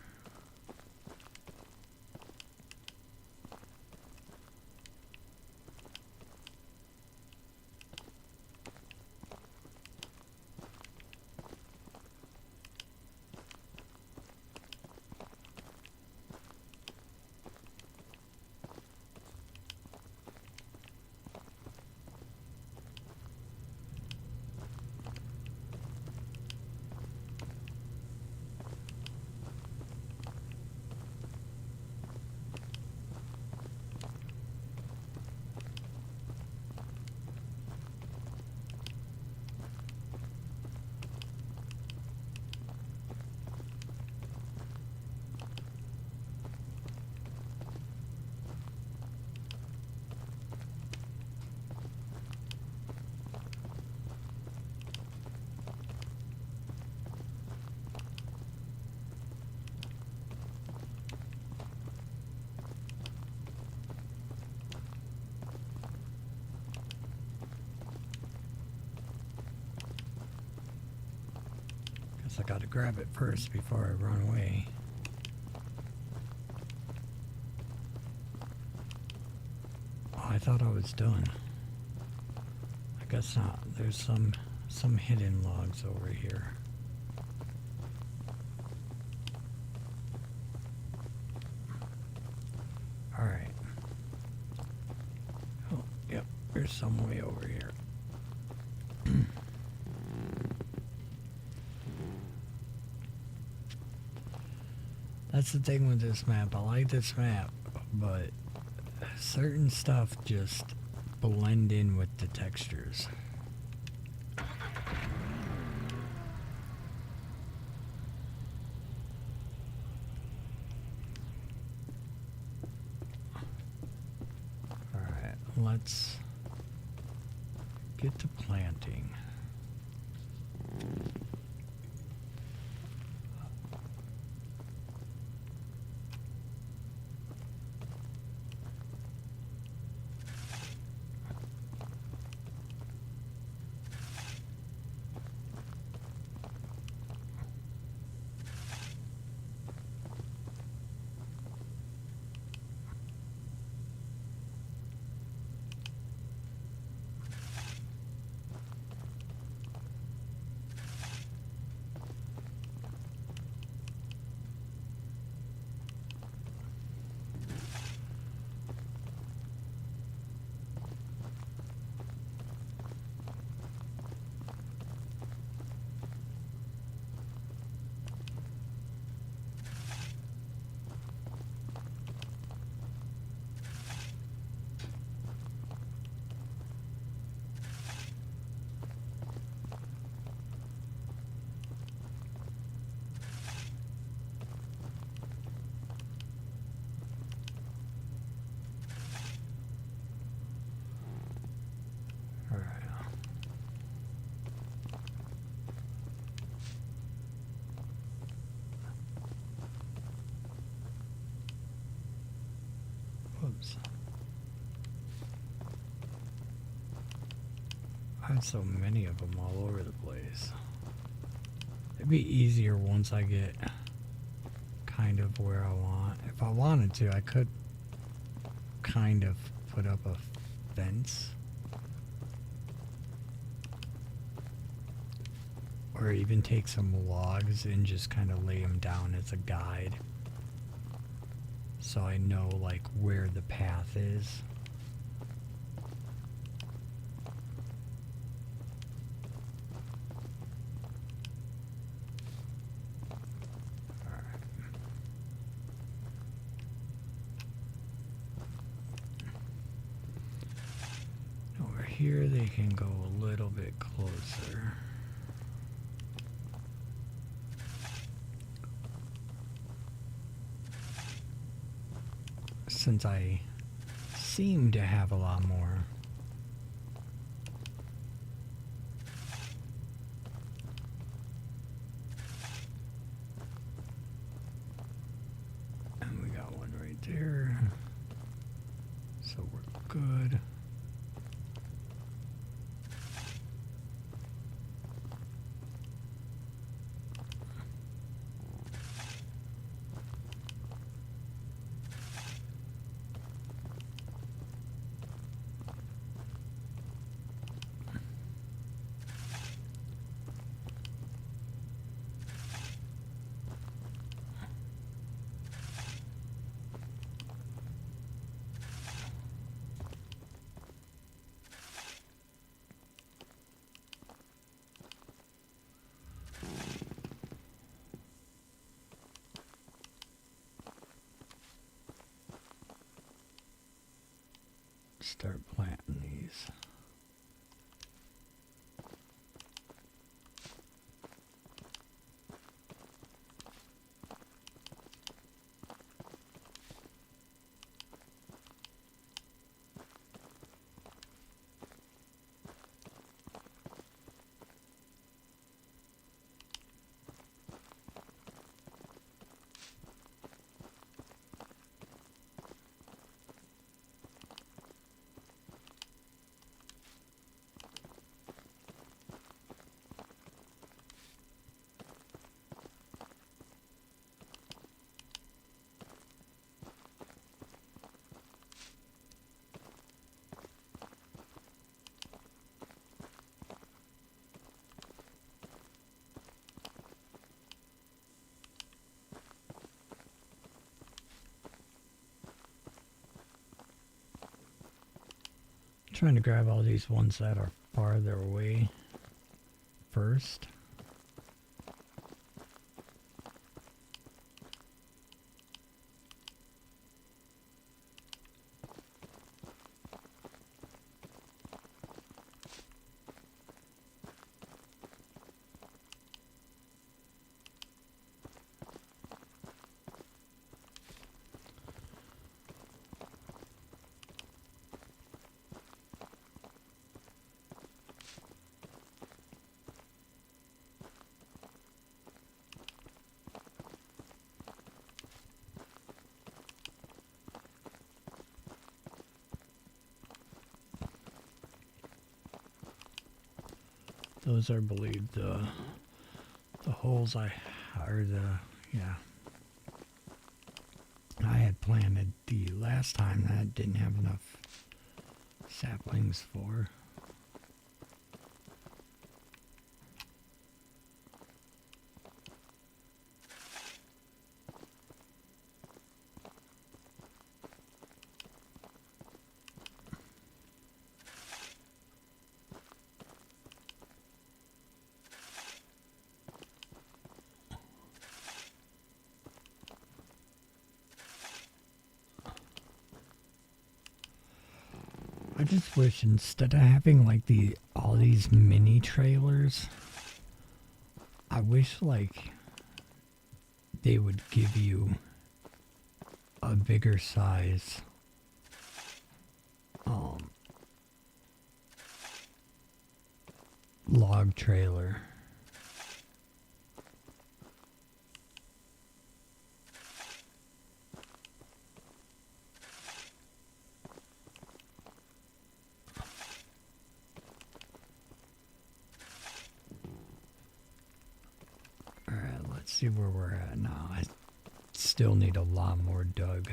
Guess I gotta grab it first before I run away. Oh, I thought I was done. I guess not. There's some hidden logs over here. Alright. Oh, yep. There's some way over here. That's the thing with this map. I like this map, but certain stuff just blend in with the textures. Alright, let's get to planting. Whoops. I have so many of them all over the place. It'd be easier once I get kind of where I want. If I wanted to, I could kind of put up a fence. Or even take some logs and just kind of lay them down as a guide. So I know like where the path is. Over here they can go a little bit closer. Since I seem to have a lot more. And we got one right there. So we're good. Start planting these. Trying to grab all these ones that are farther away first. Those are believed the holes I had planted the last time that I didn't have enough saplings for. I just wish instead of having like all these mini trailers, I wish like they would give you a bigger size log trailer. see where we're at now. I still need a lot more dug.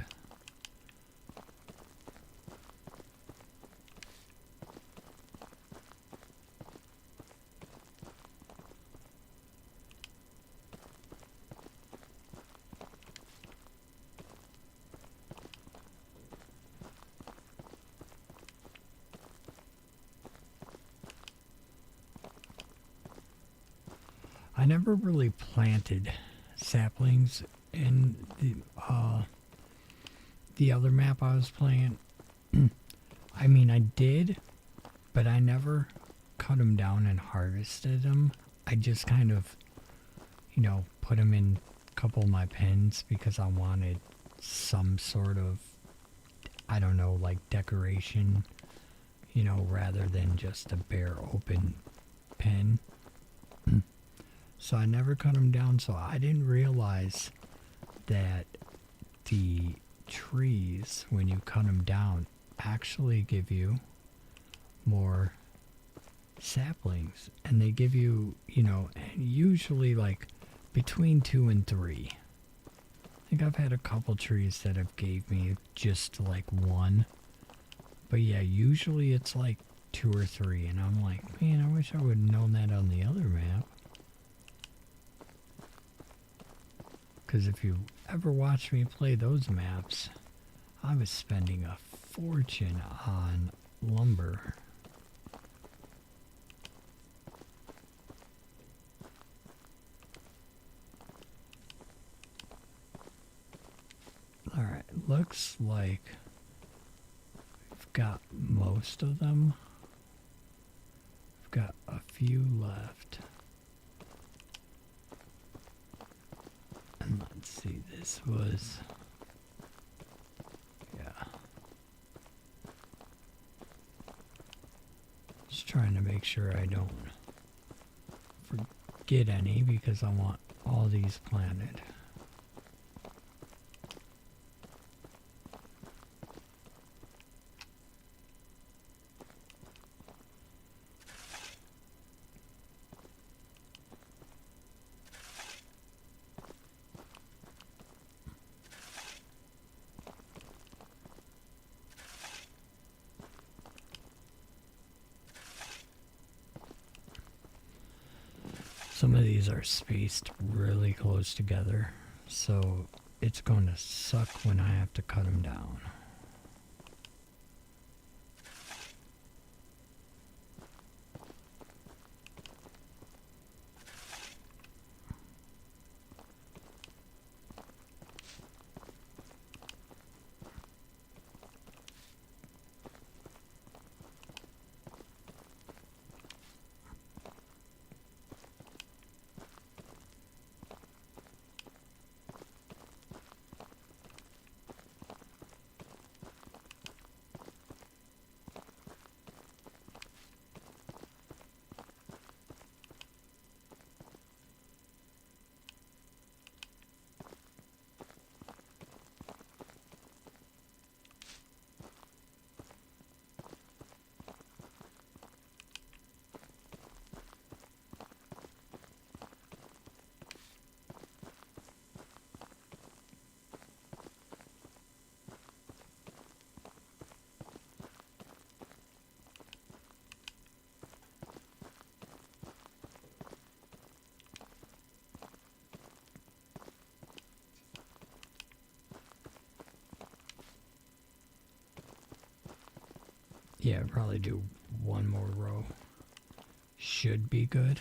I never really planted saplings in the other map I was playing. I mean, I did, but I never cut them down and harvested them. I just kind of, put them in a couple of my pens because I wanted some sort of, I don't know, like decoration, rather than just a bare open pen. So I never cut them down, so I didn't realize that the trees, when you cut them down, actually give you more saplings. And they give you, usually like between 2 and 3. I think I've had a couple trees that have gave me just like 1. But yeah, usually it's like 2 or 3. And I'm like, man, I wish I would have known that on the other map. Because if you ever watch me play those maps, I was spending a fortune on lumber. Alright, looks like we've got most of them. We've got a few left. And let's see, this was, yeah. Just trying to make sure I don't forget any because I want all these planted. Some of these are spaced really close together, so it's going to suck when I have to cut them down. Yeah, probably do one more row. Should be good.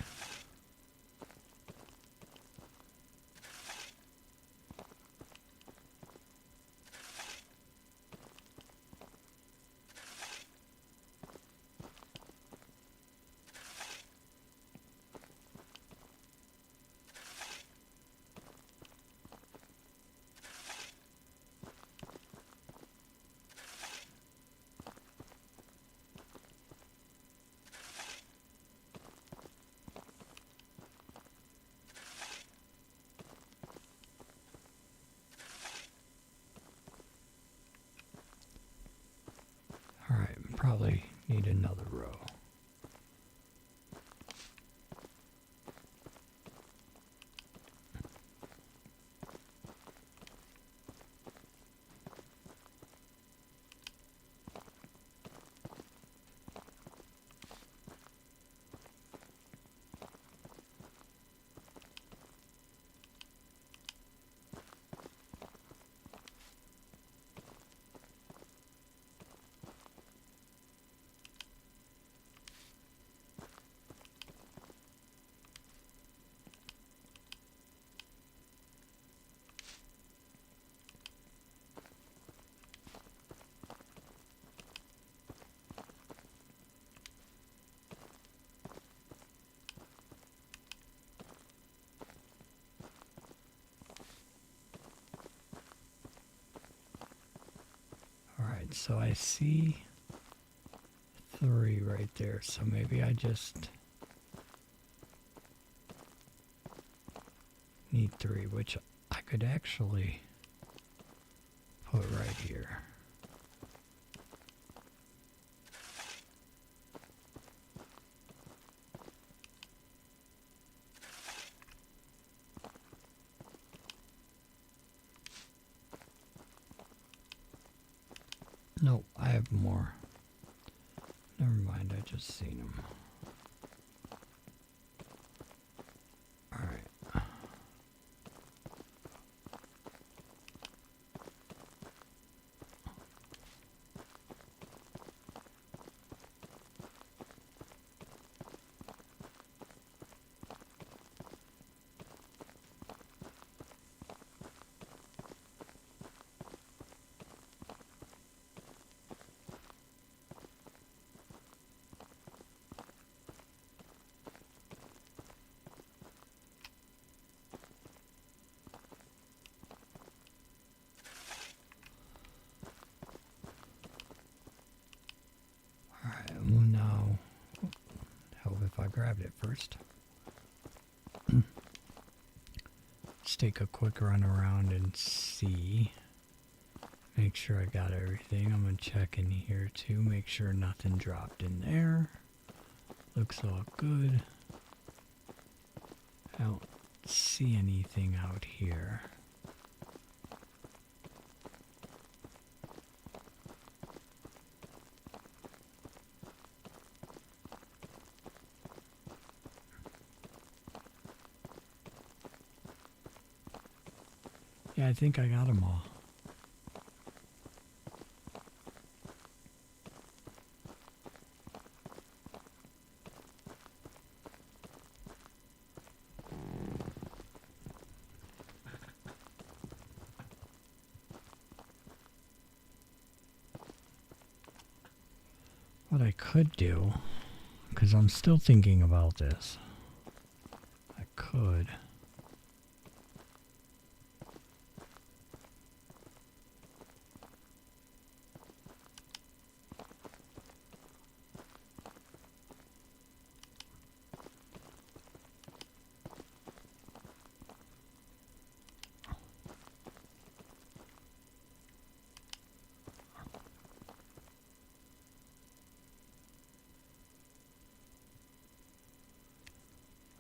Alright, probably need another row. Alright, so I see 3 right there, so maybe I just need 3, which I could actually put right here. Nope, I have more. Never mind, I just seen them. Alright. Well, now, help if I grabbed it first. Let's take a quick run around and see. Make sure I got everything. I'm going to check in here too. Make sure nothing dropped in there. Looks all good. I don't see anything out here. Yeah, I think I got them all. What I could do, because I'm still thinking about this, I could...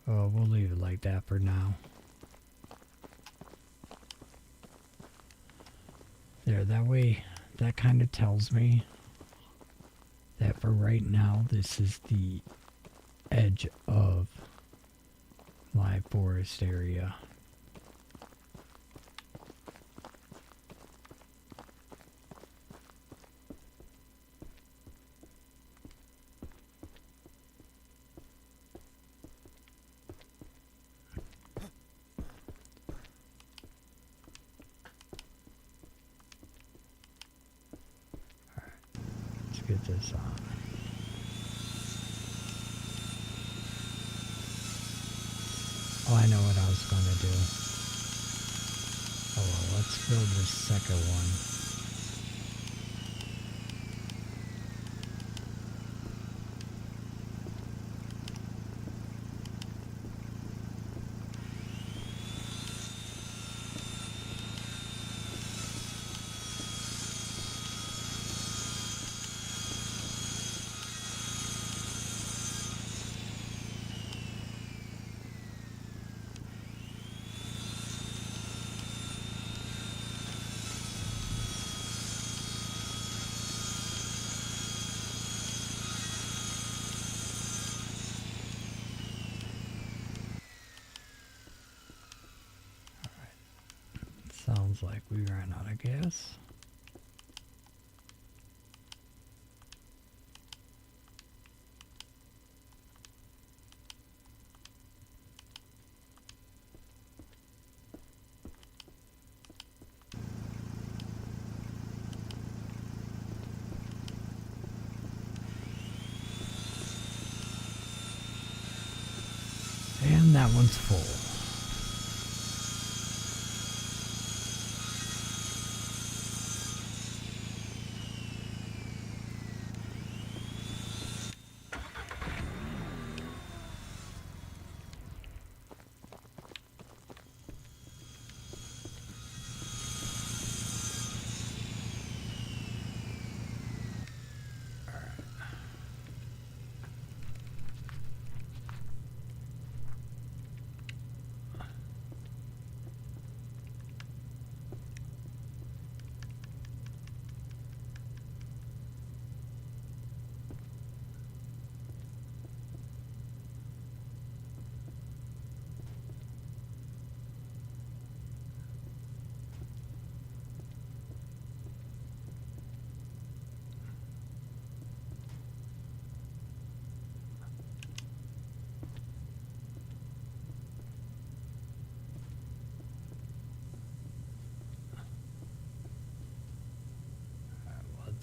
Oh, we'll leave it like that for now. There, that way, that kind of tells me that for right now, this is the edge of my forest area. Get this on. Oh, I know what I was going to do. Oh, well, let's build the second one. Sounds like we ran out of gas. And that one's full.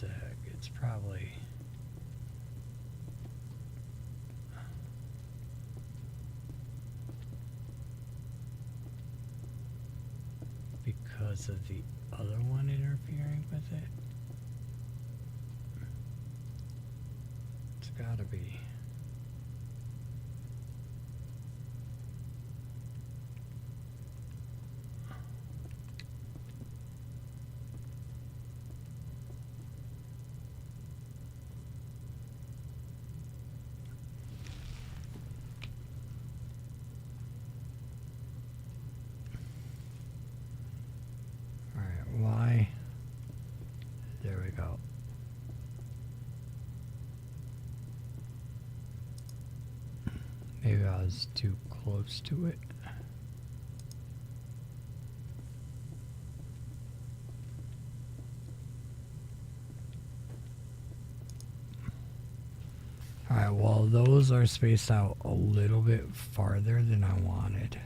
the heck? It's probably... because of the other one interfering with it? It's gotta be. Why? There we go. Maybe I was too close to it. Alright, well, those are spaced out a little bit farther than I wanted.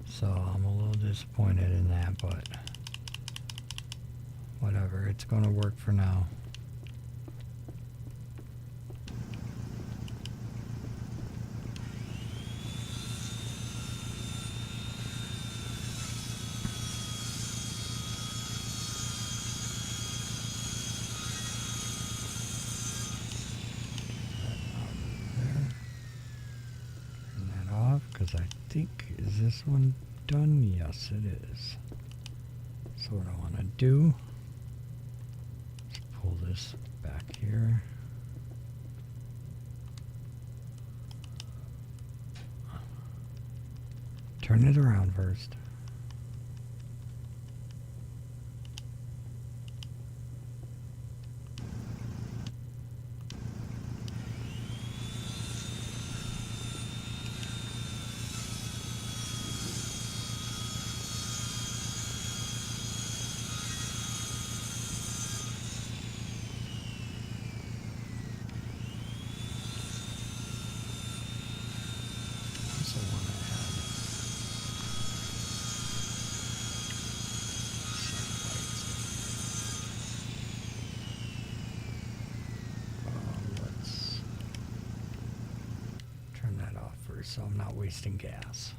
So I'm a little disappointed in that, but whatever, it's gonna work for now. Turn that off, because I think, is this one done? Yes, it is. So what I want to do is pull this back here. Turn it around first. So I'm not wasting gas.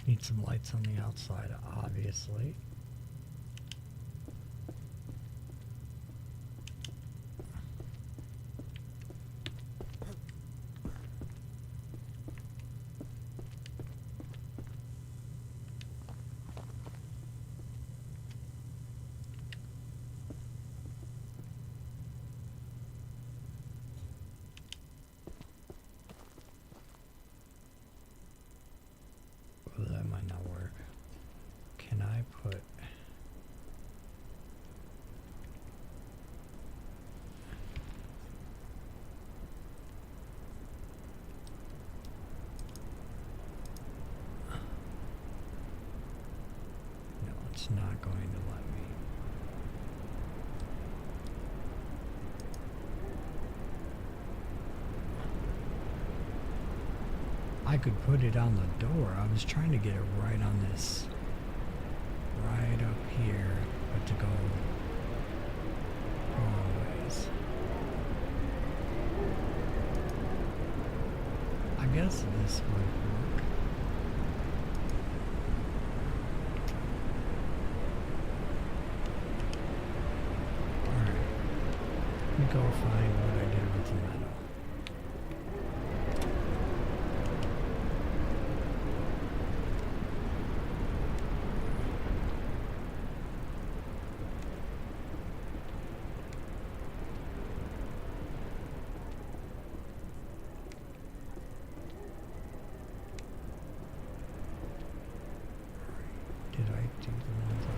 Need some lights on the outside, obviously. That might not work. Can I put... No, it's not going to let me. I could put it on the door. I was trying to get it right on this, right up here, but to go always. I guess this would work. go find what I did with the metal. Did I do the ones on?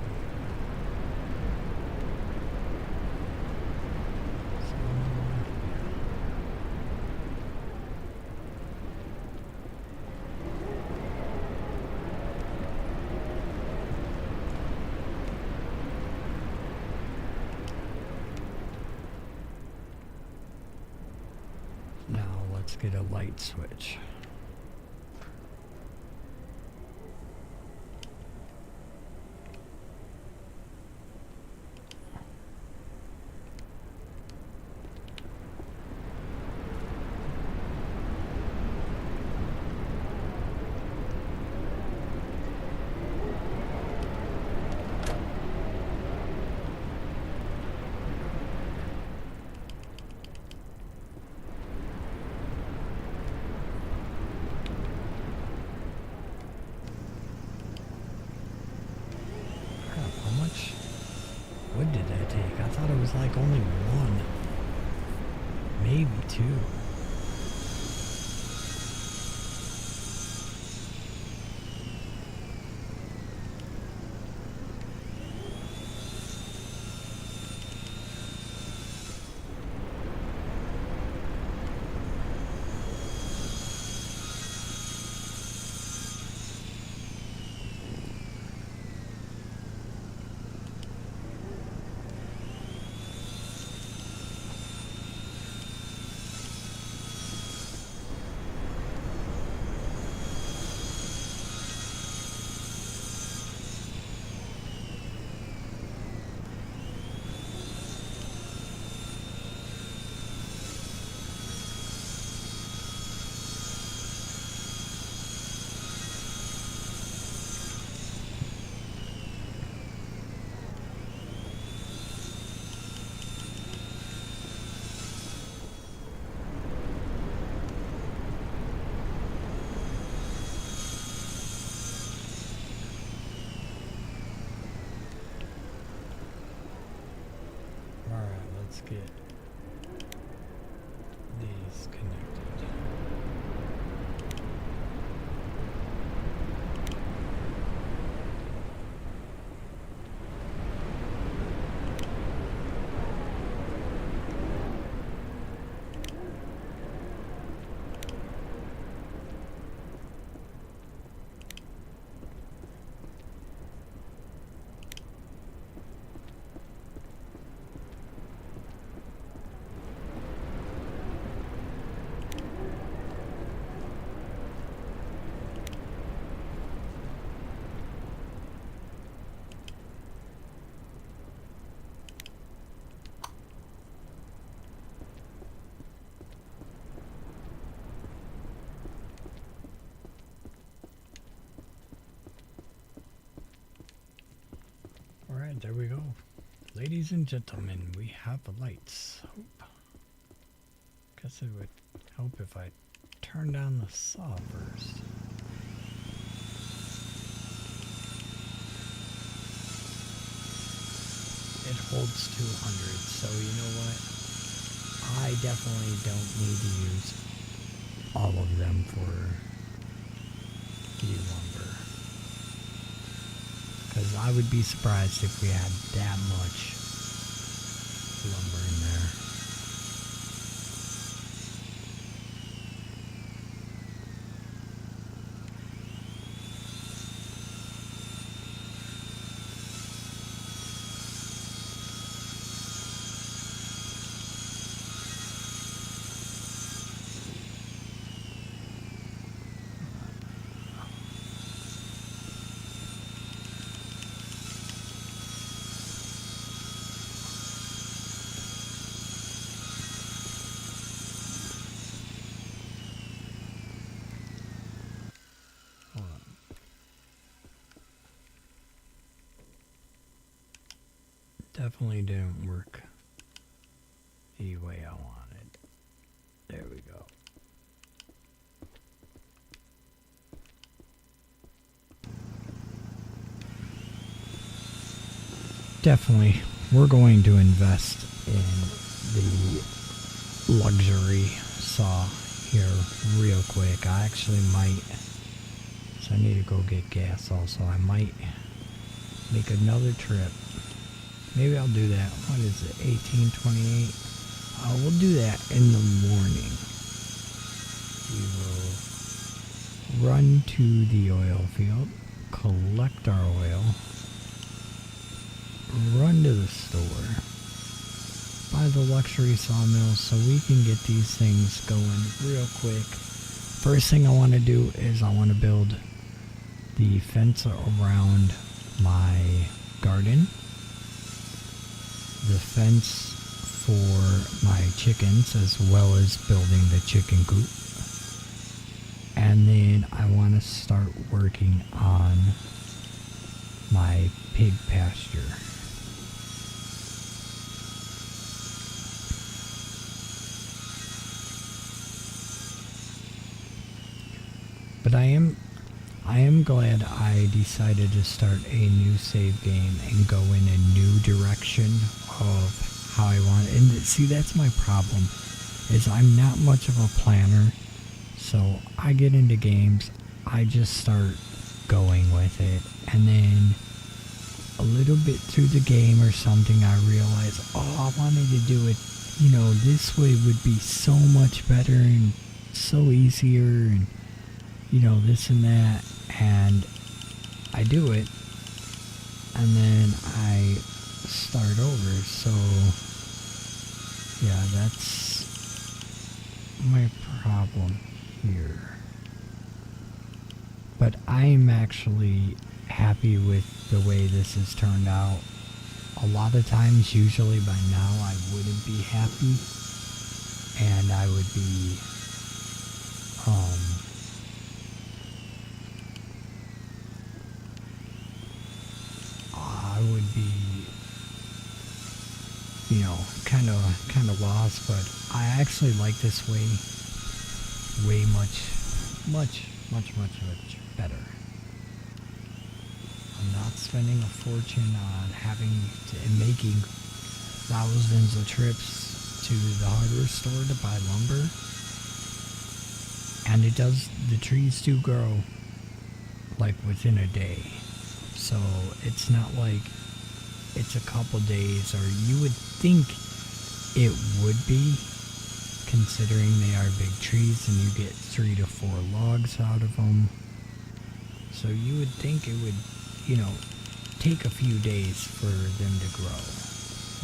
Now let's get a light switch. Crap, how much wood did that take? I thought it was like only one. Maybe two. Alright, let's get these connected. Alright, there we go. Ladies and gentlemen, we have the lights. Guess it would help if I turn down the saw first. It holds 200, so you know what? I definitely don't need to use all of them for lumber. Because I would be surprised if we had that much lumber in there. Definitely didn't work the way I want it. There we go. Definitely, we're going to invest in the luxury saw here real quick. I actually might, so I need to go get gas also. I might make another trip. Maybe I'll do that. What is it, 1828? We'll do that in the morning. We will run to the oil field, collect our oil, run to the store, buy the luxury sawmill so we can get these things going real quick. First thing I want to do is I want to build the fence around my garden, the fence for my chickens, as well as building the chicken coop. And then I want to start working on my pig pasture. But I am glad I decided to start a new save game and go in a new direction of how I want it. And see, that's my problem, is I'm not much of a planner. So I get into games, I just start going with it, and then a little bit through the game or something I realize, oh, I wanted to do it, this way would be so much better and so easier, and this and that, and I do it, and then I start over. So yeah, that's my problem here. But I'm actually happy with the way this has turned out. A lot of times, usually by now, I wouldn't be happy, and I would be kind of lost, but I actually like this way much better. I'm not spending a fortune on making thousands of trips to the hardware store to buy lumber. And the trees do grow like within a day. So it's not like it's a couple days, or you would think it would be, considering they are big trees and you get 3 to 4 logs out of them. So you would think it would, take a few days for them to grow.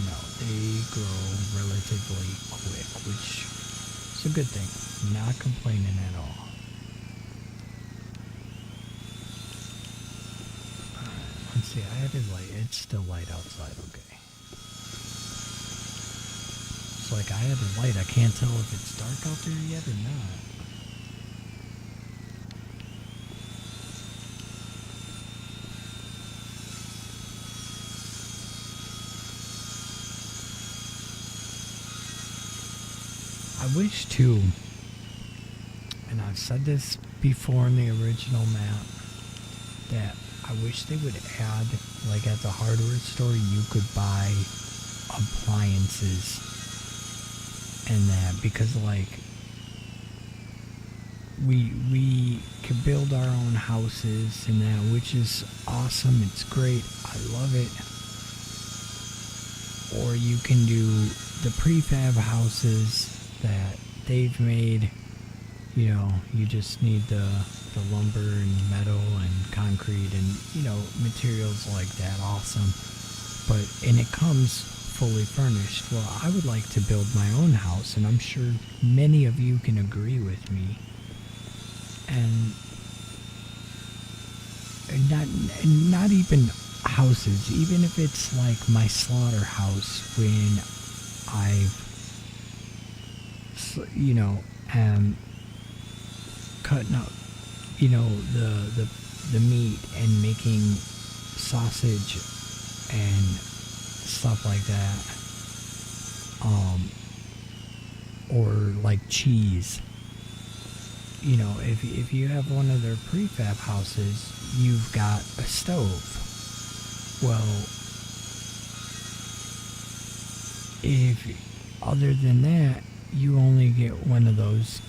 No, they grow relatively quick, which is a good thing. Not complaining at all. Let's see, I have it light. It's still light outside, okay. It's like I have it light. I can't tell if it's dark out there yet or not. I wish too, and I've said this before in the original map, that I wish they would add, like at the hardware store, you could buy appliances and that, because like we could build our own houses and that, which is awesome. It's great. I love it. Or you can do the prefab houses that they've made. You just need the lumber and metal and concrete and materials like that. Awesome. And it comes fully furnished. Well, I would like to build my own house, and I'm sure many of you can agree with me. And not even houses, even if it's like my slaughterhouse, when I've cutting up the meat and making sausage and stuff like that. or like cheese. You know, if you have one of their prefab houses, you've got a stove. Well, if other than that, you only get one of those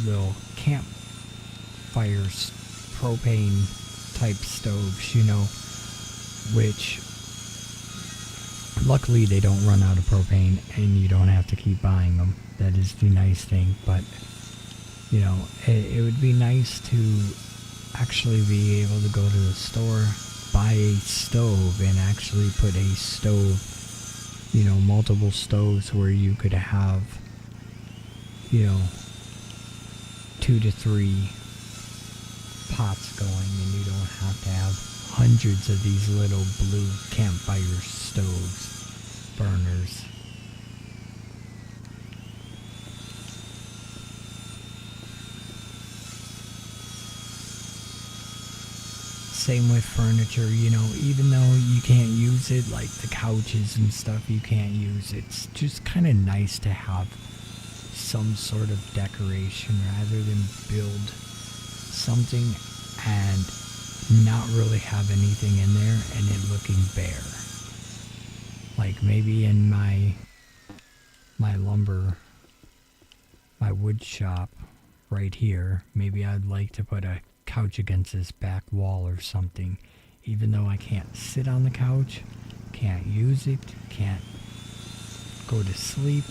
little campfires, propane type stoves, you know, which luckily they don't run out of propane and you don't have to keep buying them. That is the nice thing, but you know, it would be nice to actually be able to go to the store, buy a stove, and actually put a stove, you know, multiple stoves where you could have, you know, 2 to 3 pots going, and you don't have to have hundreds of these little blue campfire stoves, burners. Same with furniture, you know, even though you can't use it, like the couches and stuff you can't use, it's just kind of nice to have some sort of decoration rather than build something and not really have anything in there and it looking bare. Like maybe in my lumber, my wood shop right here, maybe I'd like to put a couch against this back wall or something, even though I can't sit on the couch, can't use it, can't go to sleep.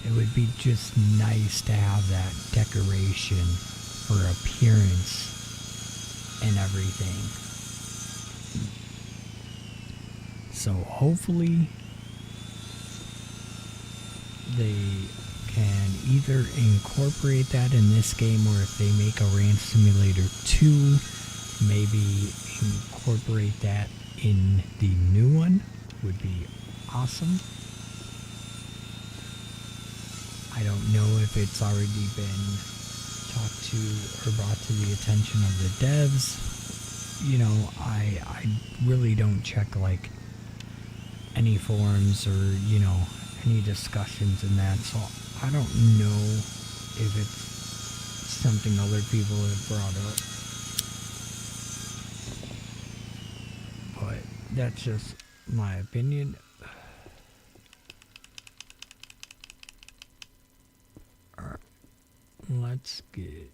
It would be just nice to have that decoration for appearance and everything. So hopefully they can either incorporate that in this game, or if they make a Ranch Simulator 2, maybe incorporate that in the new one. Would be awesome. I don't know if it's already been talked to or brought to the attention of the devs. You know, I really don't check like any forums or, you know, any discussions in that, so I don't know if it's something other people have brought up. But that's just my opinion. Alright, let's get...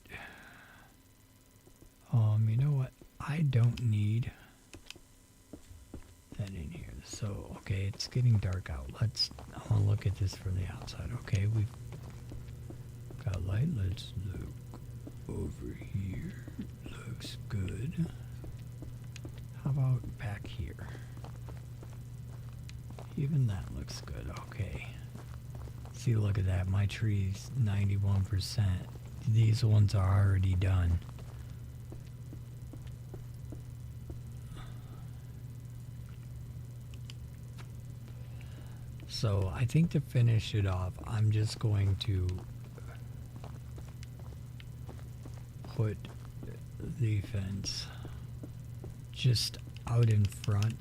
you know what? I don't need that in here. So, okay, it's getting dark out. I want to look at this from the outside. Okay, we've got light. Let's look over here. Looks good. How about back here? Even that looks good. Okay. See, look at that. My tree's 91%. These ones are already done. So I think to finish it off, I'm just going to put the fence just out in front.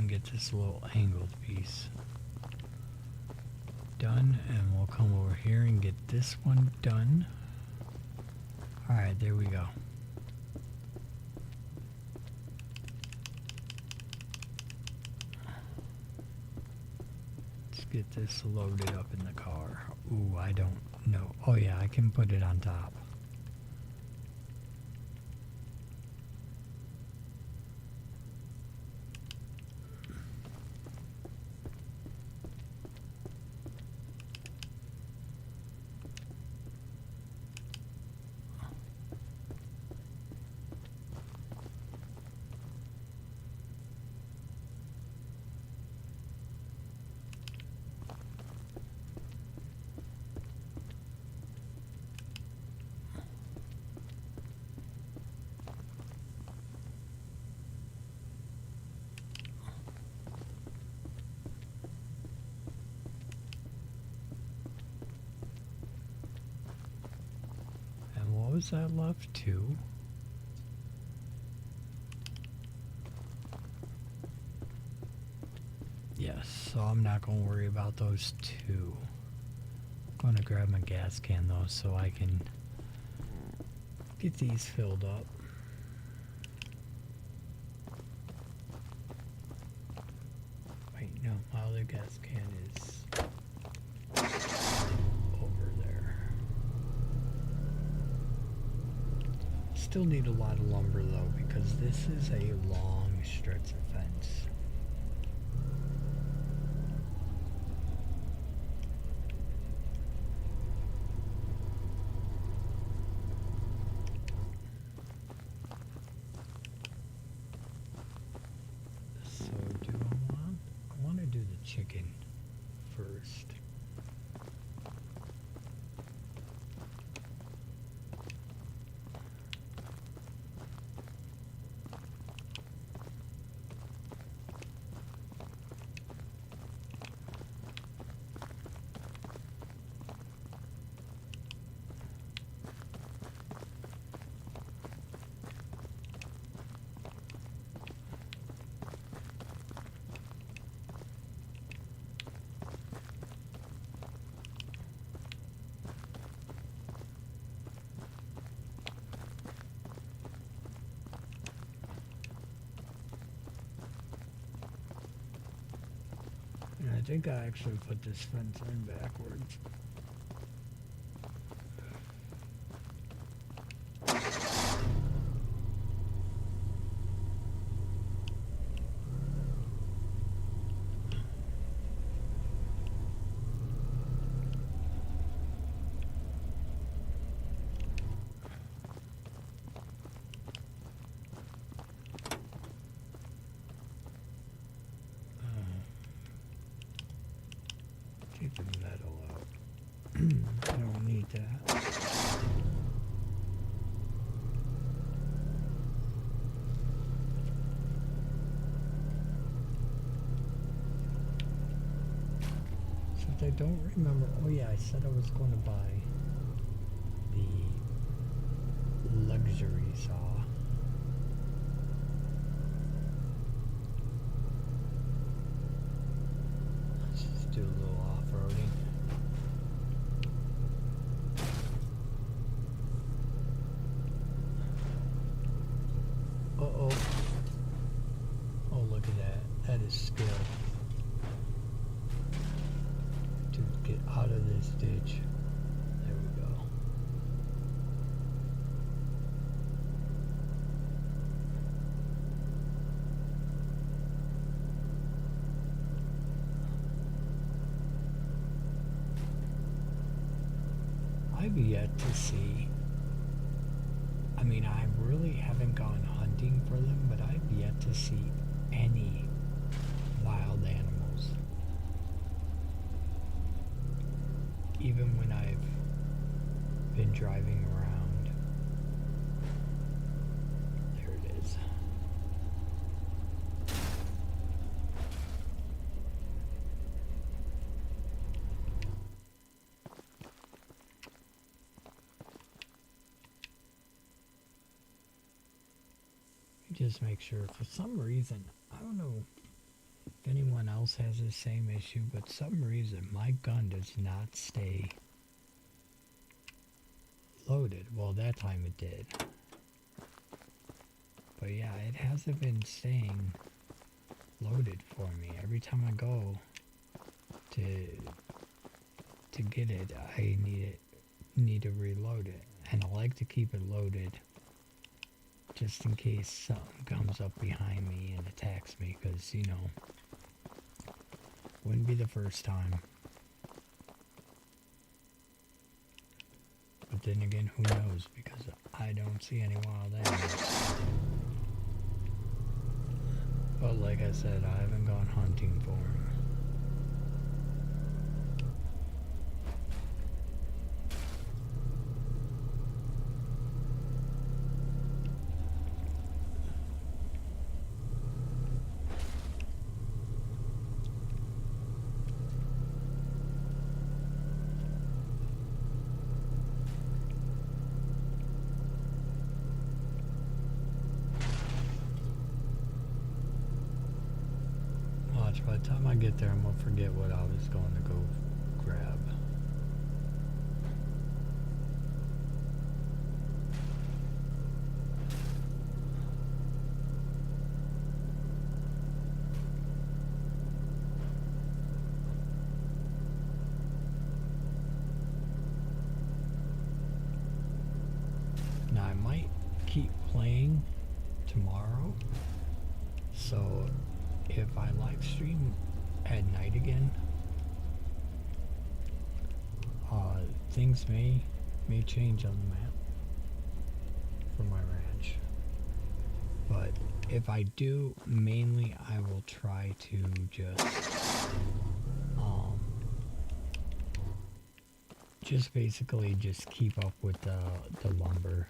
Get this little angled piece done, and we'll come over here and get this one done. Alright, there we go. Let's get this loaded up in the car. Ooh, I don't know. Oh yeah, I can put it on top. was that left? 2? Yes, so I'm not going to worry about those 2. I'm going to grab my gas can though so I can get these filled up. Wait, no, my other gas can is over there. Still need a lot of lumber though because this is a long stretch of fence. So do I want to do the chicken first. And I think I actually put this fence in backwards. Take the metal out. I don't need that. Since I don't remember, oh yeah, I said I was going to buy the luxury saw. Let's just do a little off-roading. Uh-oh. Oh, look at that. That is skill. To get out of this ditch. There we go. I've yet to see. I mean, I really haven't gone hunting for them, but I've yet to see any wild animals. Even when I've been driving around. There it is. Just make sure, for some reason, I don't know if anyone else has the same issue, but some reason my gun does not stay loaded. Well, that time it did. But yeah, it hasn't been staying loaded for me. Every time I go to get it, I need to reload it. And I like to keep it loaded just in case something comes up behind me and attacks me, because, you know, wouldn't be the first time. But then again, who knows, because I don't see any wild animals. But like I said, I haven't gone hunting for them. watch. By the time I get there, I'm gonna forget what I was going to go grab. Now I might keep playing tomorrow, so if I live stream at night again, things may change on the map for my ranch. But if I do, mainly I will try to just basically just keep up with the lumber.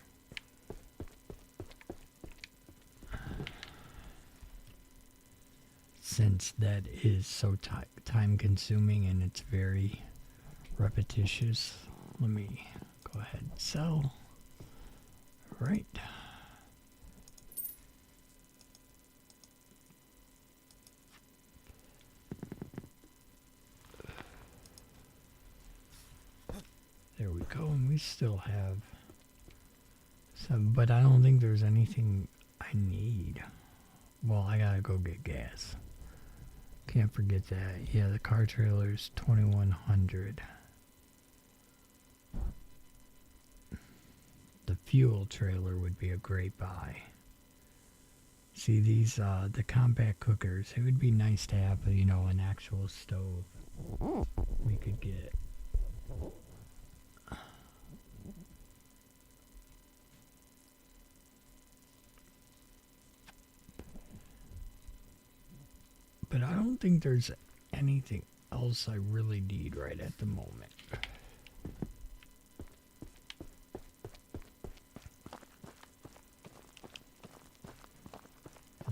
Since that is so time consuming and it's very repetitious, let me go ahead and sell. Right. There we go, and we still have some, but I don't think there's anything I need. Well, I gotta go get gas. Can't forget that. Yeah, the car trailer's 2100. The fuel trailer would be a great buy. See these, the compact cookers, it would be nice to have, you know, an actual stove we could get. But I don't think there's anything else I really need right at the moment.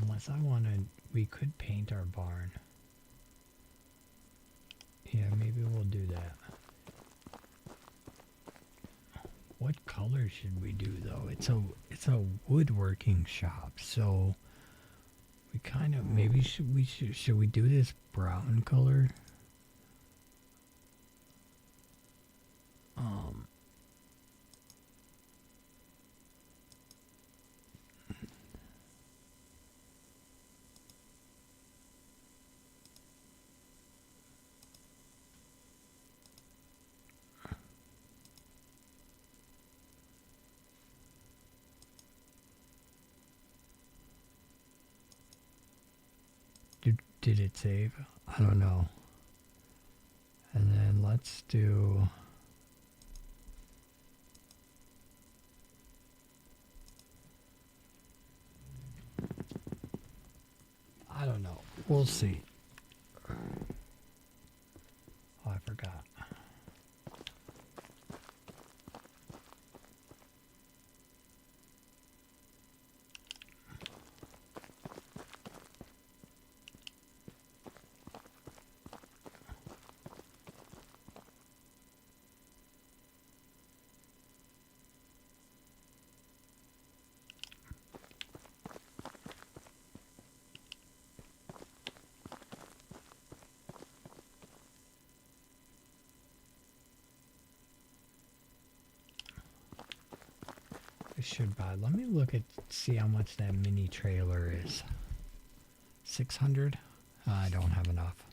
Unless I want to, we could paint our barn. Yeah, maybe we'll do that. What color should we do though? It's a woodworking shop, so we kind of maybe should we do this brown color? Did it save? I don't know. And then let's do... I don't know. We'll see. Oh, I forgot. I should buy. Let me look at, see how much that mini trailer is. 600? I don't have enough.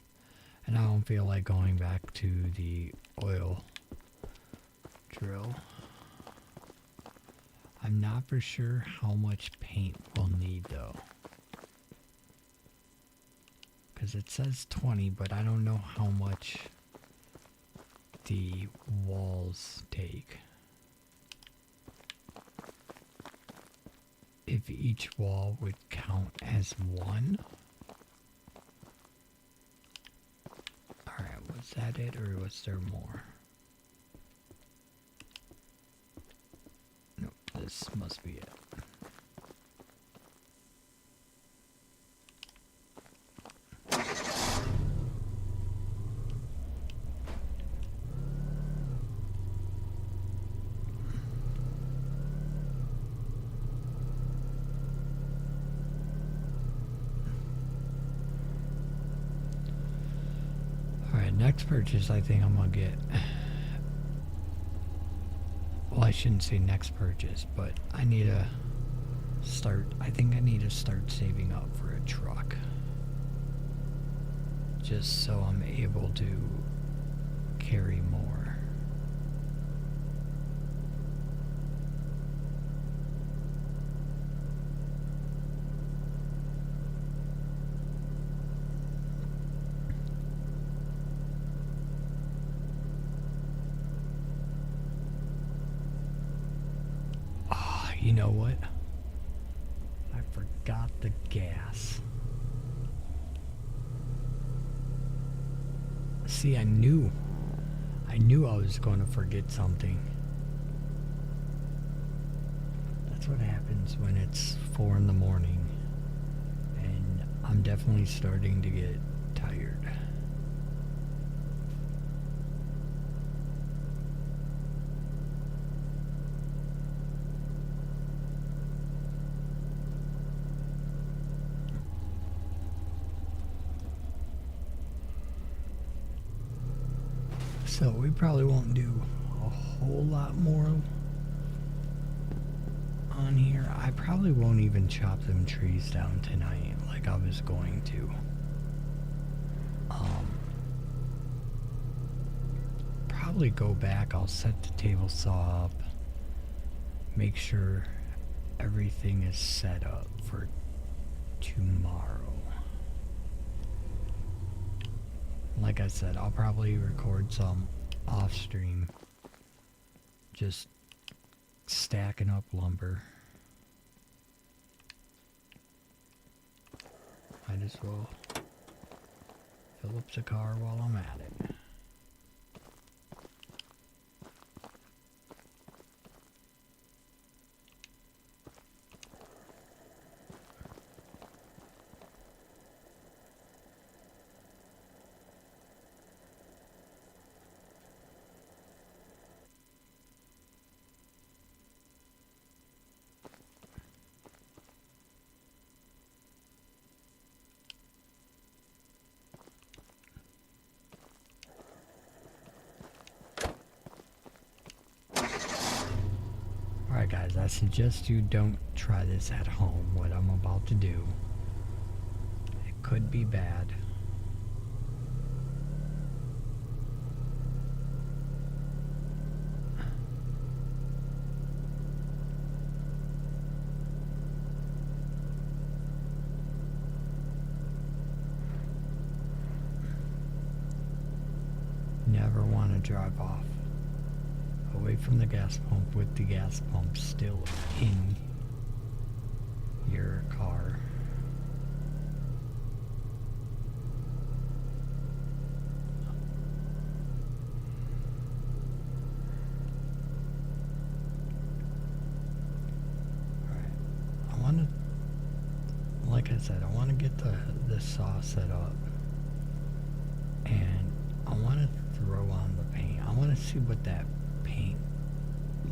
And I don't feel like going back to the oil drill. I'm not for sure how much paint we'll need though. Because it says 20, but I don't know how much the walls take. If each wall would count as one. Alright, was that it or was there more? Nope, this must be it. next purchase I think I'm gonna get. Well, I shouldn't say next purchase, but I need to start. I think I need to start saving up for a truck. Just so I'm able to carry more. You know what? I forgot the gas. See, I knew I was going to forget something. That's what happens when it's 4 in the morning. And I'm definitely starting to get tired. So we probably won't do a whole lot more on here. I probably won't even chop them trees down tonight like I was going to. Probably go back, I'll set the table saw up, make sure everything is set up for tomorrow. Like I said, I'll probably record some off stream, just stacking up lumber. Might as well fill up the car while I'm at it. Alright guys, I suggest you don't try this at home, what I'm about to do. It could be bad. Never want to drive off away from the gas pump with the gas pump still in your car. Alright, I want to, like I said, I want to get the saw set up, and I want to throw on the paint. I want to see what that paint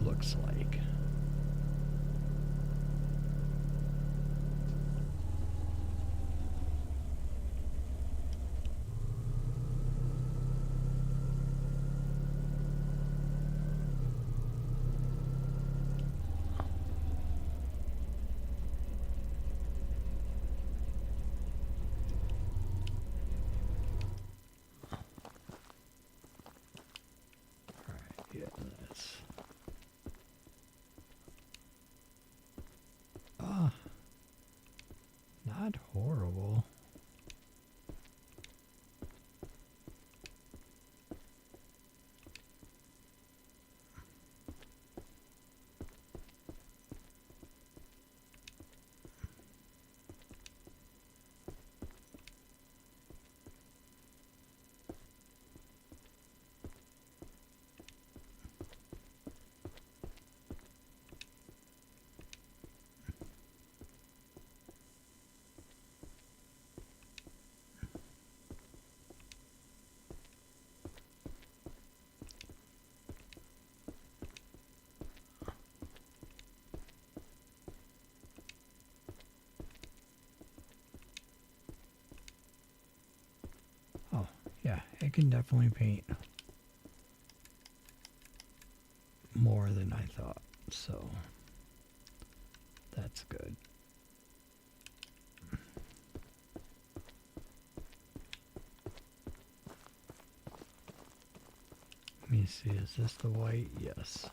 looks like. Alright, yeah, that's can definitely paint more than I thought, so that's good. Let me see, is this the white? Yes.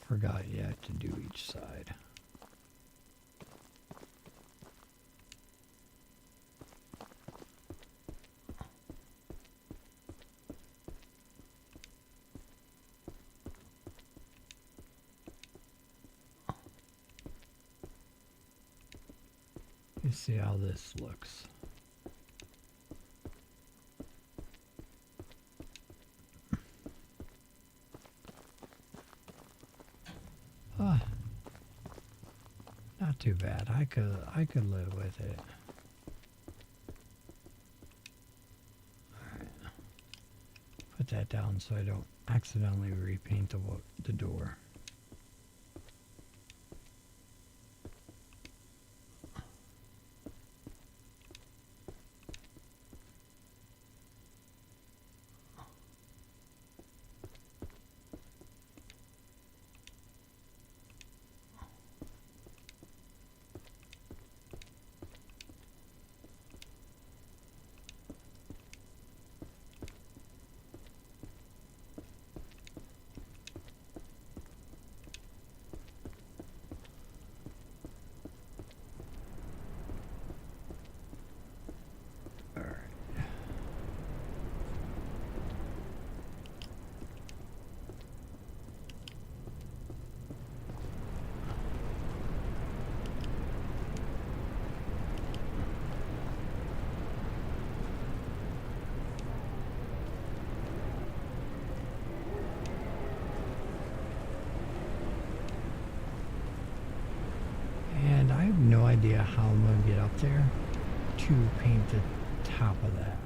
Forgot you had to do each side. You see how this looks. Ah, not too bad. I could live with it. Alright. Put that down so I don't accidentally repaint the door. And I have no idea how I'm going to get up there to paint the top of that.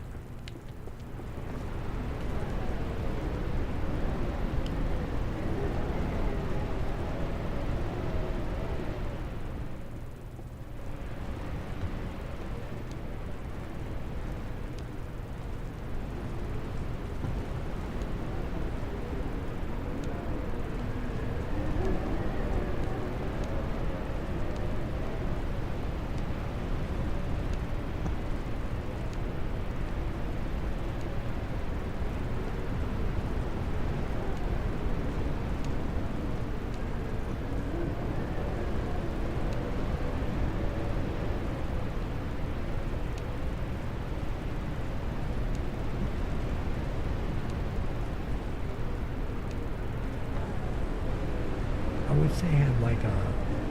I would say have like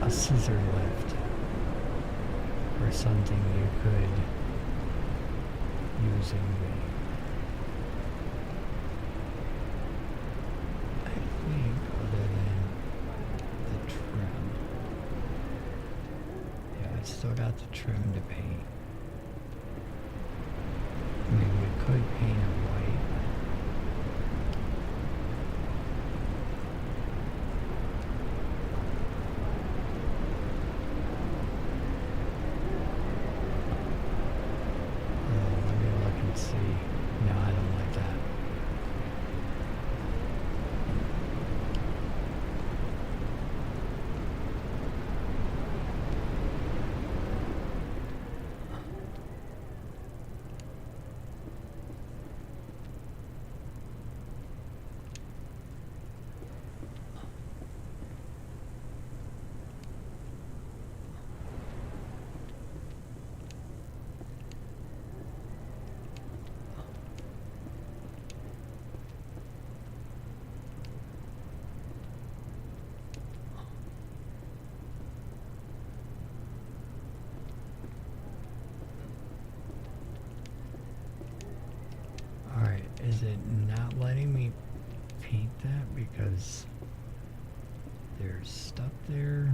a scissor lift or something you could use in the, I think, other than the trim. Yeah, I still got the trim to paint. I mean, we could paint it white. because there's stuff there.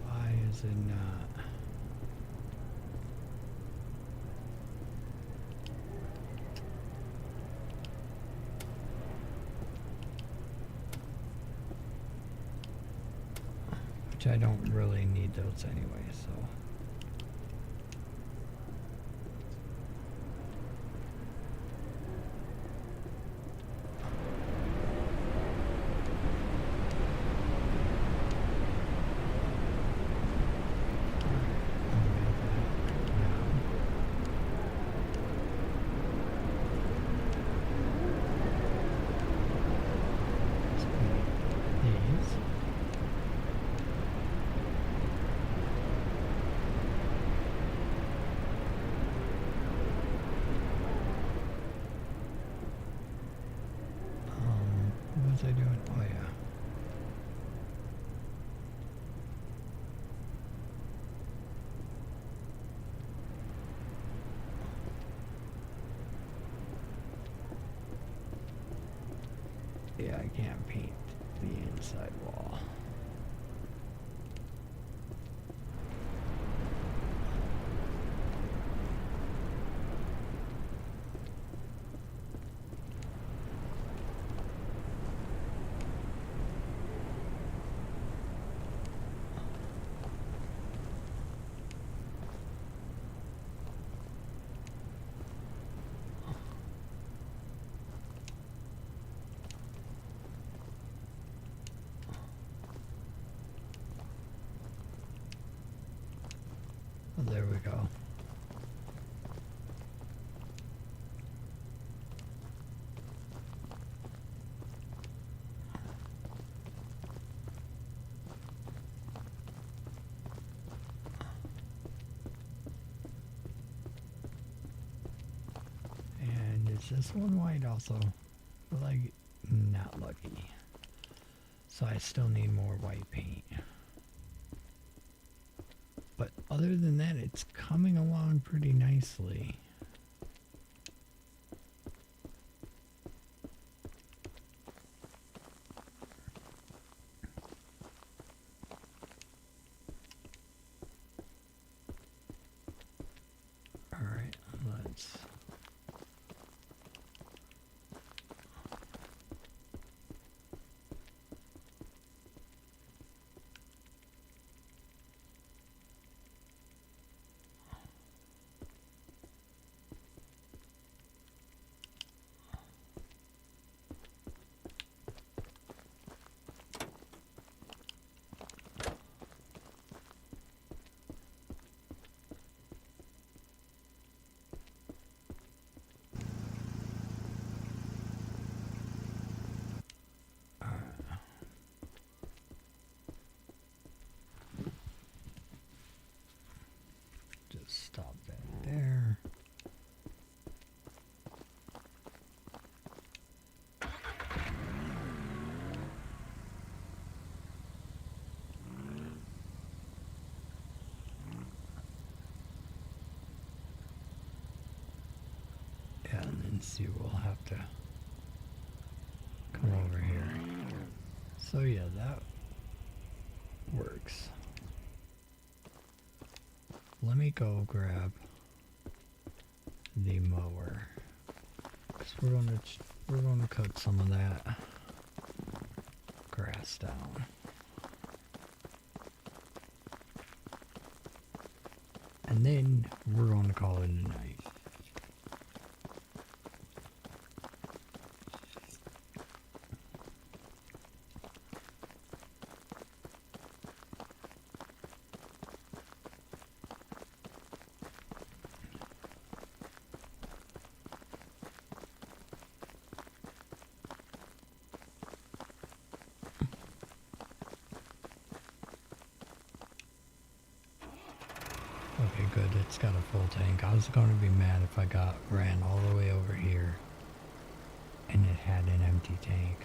Why is it not? Which I don't really need those anyway, so. What was I doing? Oh yeah. Yeah, I can't paint the inside wall. Oh, there we go. And is this one white also? Like, not lucky. So I still need more white paint. But other than that, it's coming along pretty nicely. Alright, let's... just stop that there. Yeah, and then see, we'll have to come over here. So yeah, that works. Let me go grab the mower, because we're gonna cut some of that grass down. And then we're going to call it a night. Okay, good. It's got a full tank. I was going to be mad if I ran all the way over here and it had an empty tank.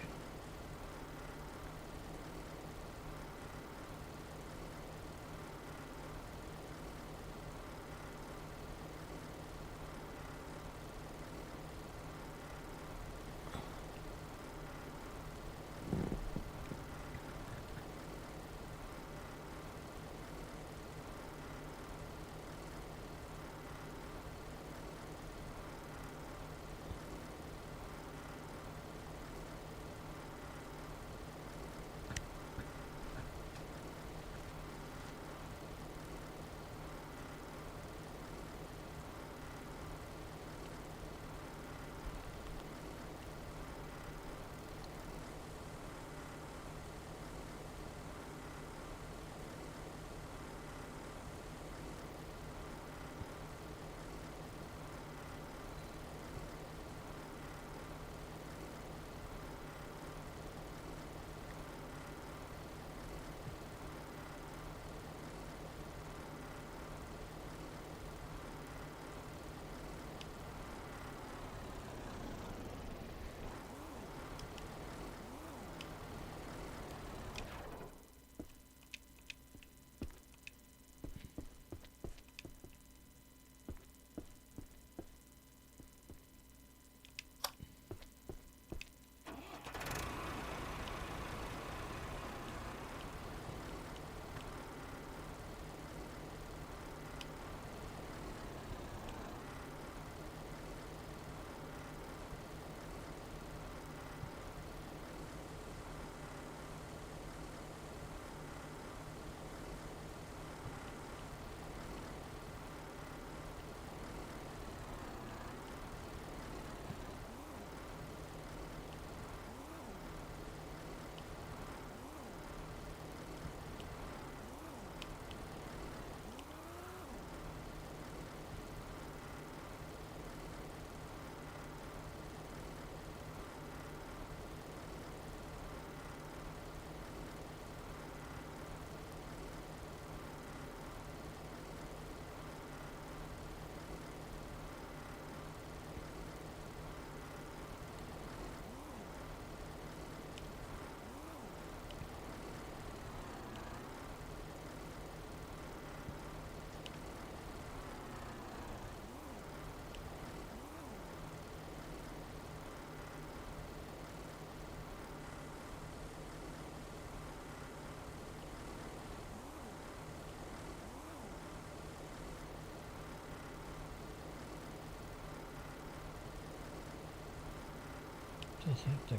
Just have to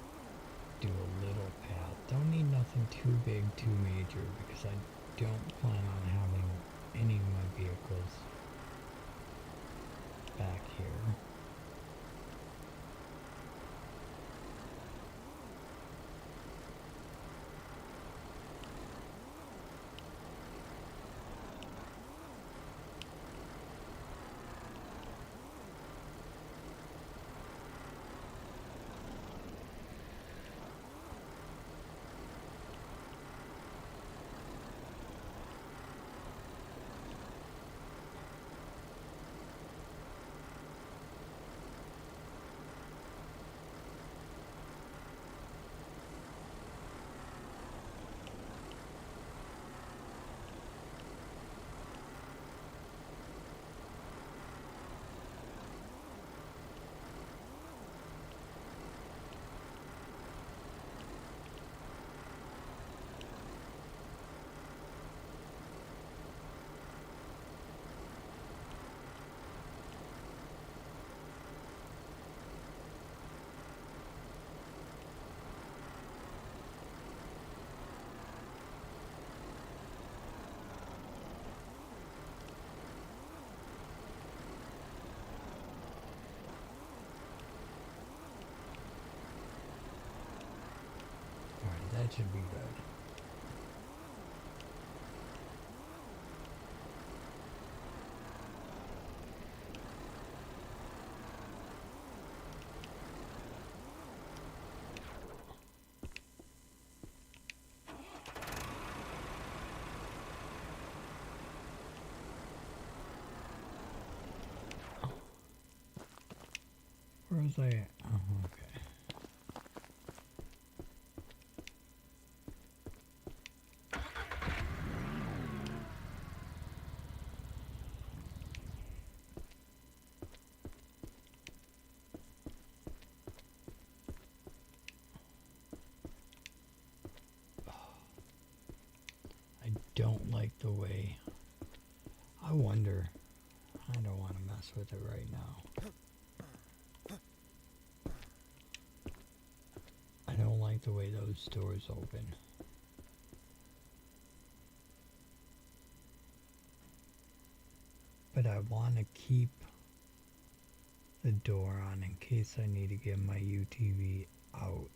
do a little path. Don't need nothing too big, too major, because I don't plan on having any of my vehicles back here. Alright, that should be good. Where was I at? Oh, okay. I don't like the way. I wonder. I don't want to mess with it right now. I don't like the way those doors open. But I want to keep the door on in case I need to get my UTV out.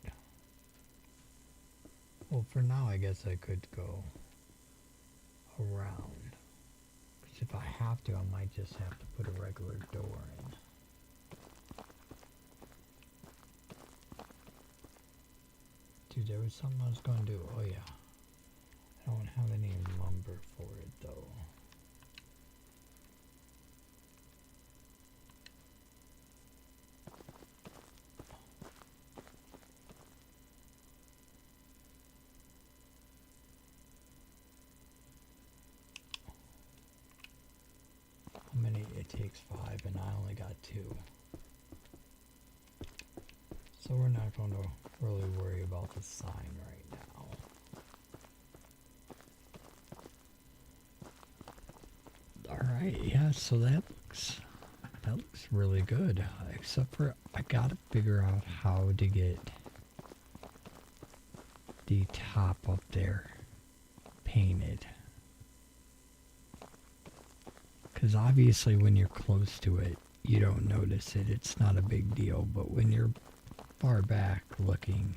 Well, for now, I guess I could go around. Because if I have to, I might just have to put a regular door in. Dude, there was something I was going to do. Oh, yeah. I don't have any lumber for it, though. How many? It takes 5, and I only got 2. So we're not going to really worry about the sign right now. Alright, yeah, so that looks really good. Except for I gotta figure out how to get the top up there painted. Because obviously when you're close to it, you don't notice it. It's not a big deal. But when you're far back looking,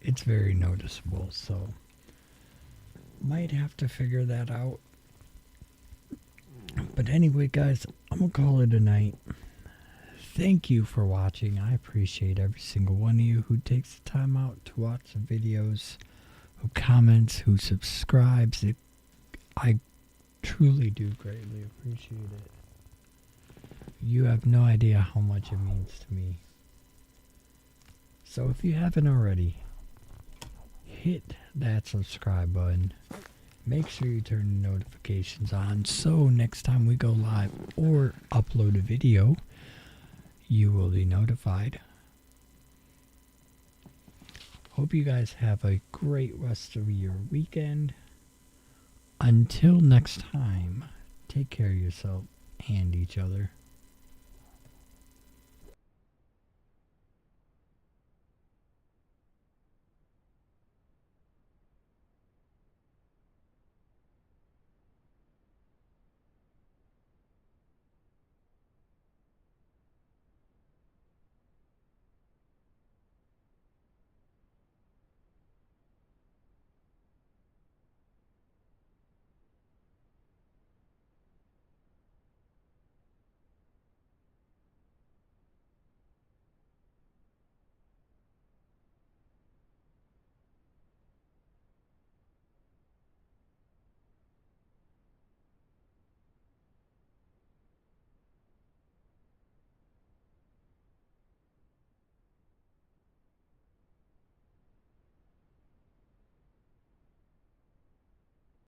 it's very noticeable. So might have to figure that out. But anyway, guys, I'm going to call it a night. Thank you for watching. I appreciate every single one of you who takes the time out to watch the videos, who comments, who subscribes. I truly do greatly appreciate it. You have no idea how much it means to me. So if you haven't already, hit that subscribe button. Make sure you turn the notifications on so next time we go live or upload a video, you will be notified. Hope you guys have a great rest of your weekend. Until next time, take care of yourself and each other.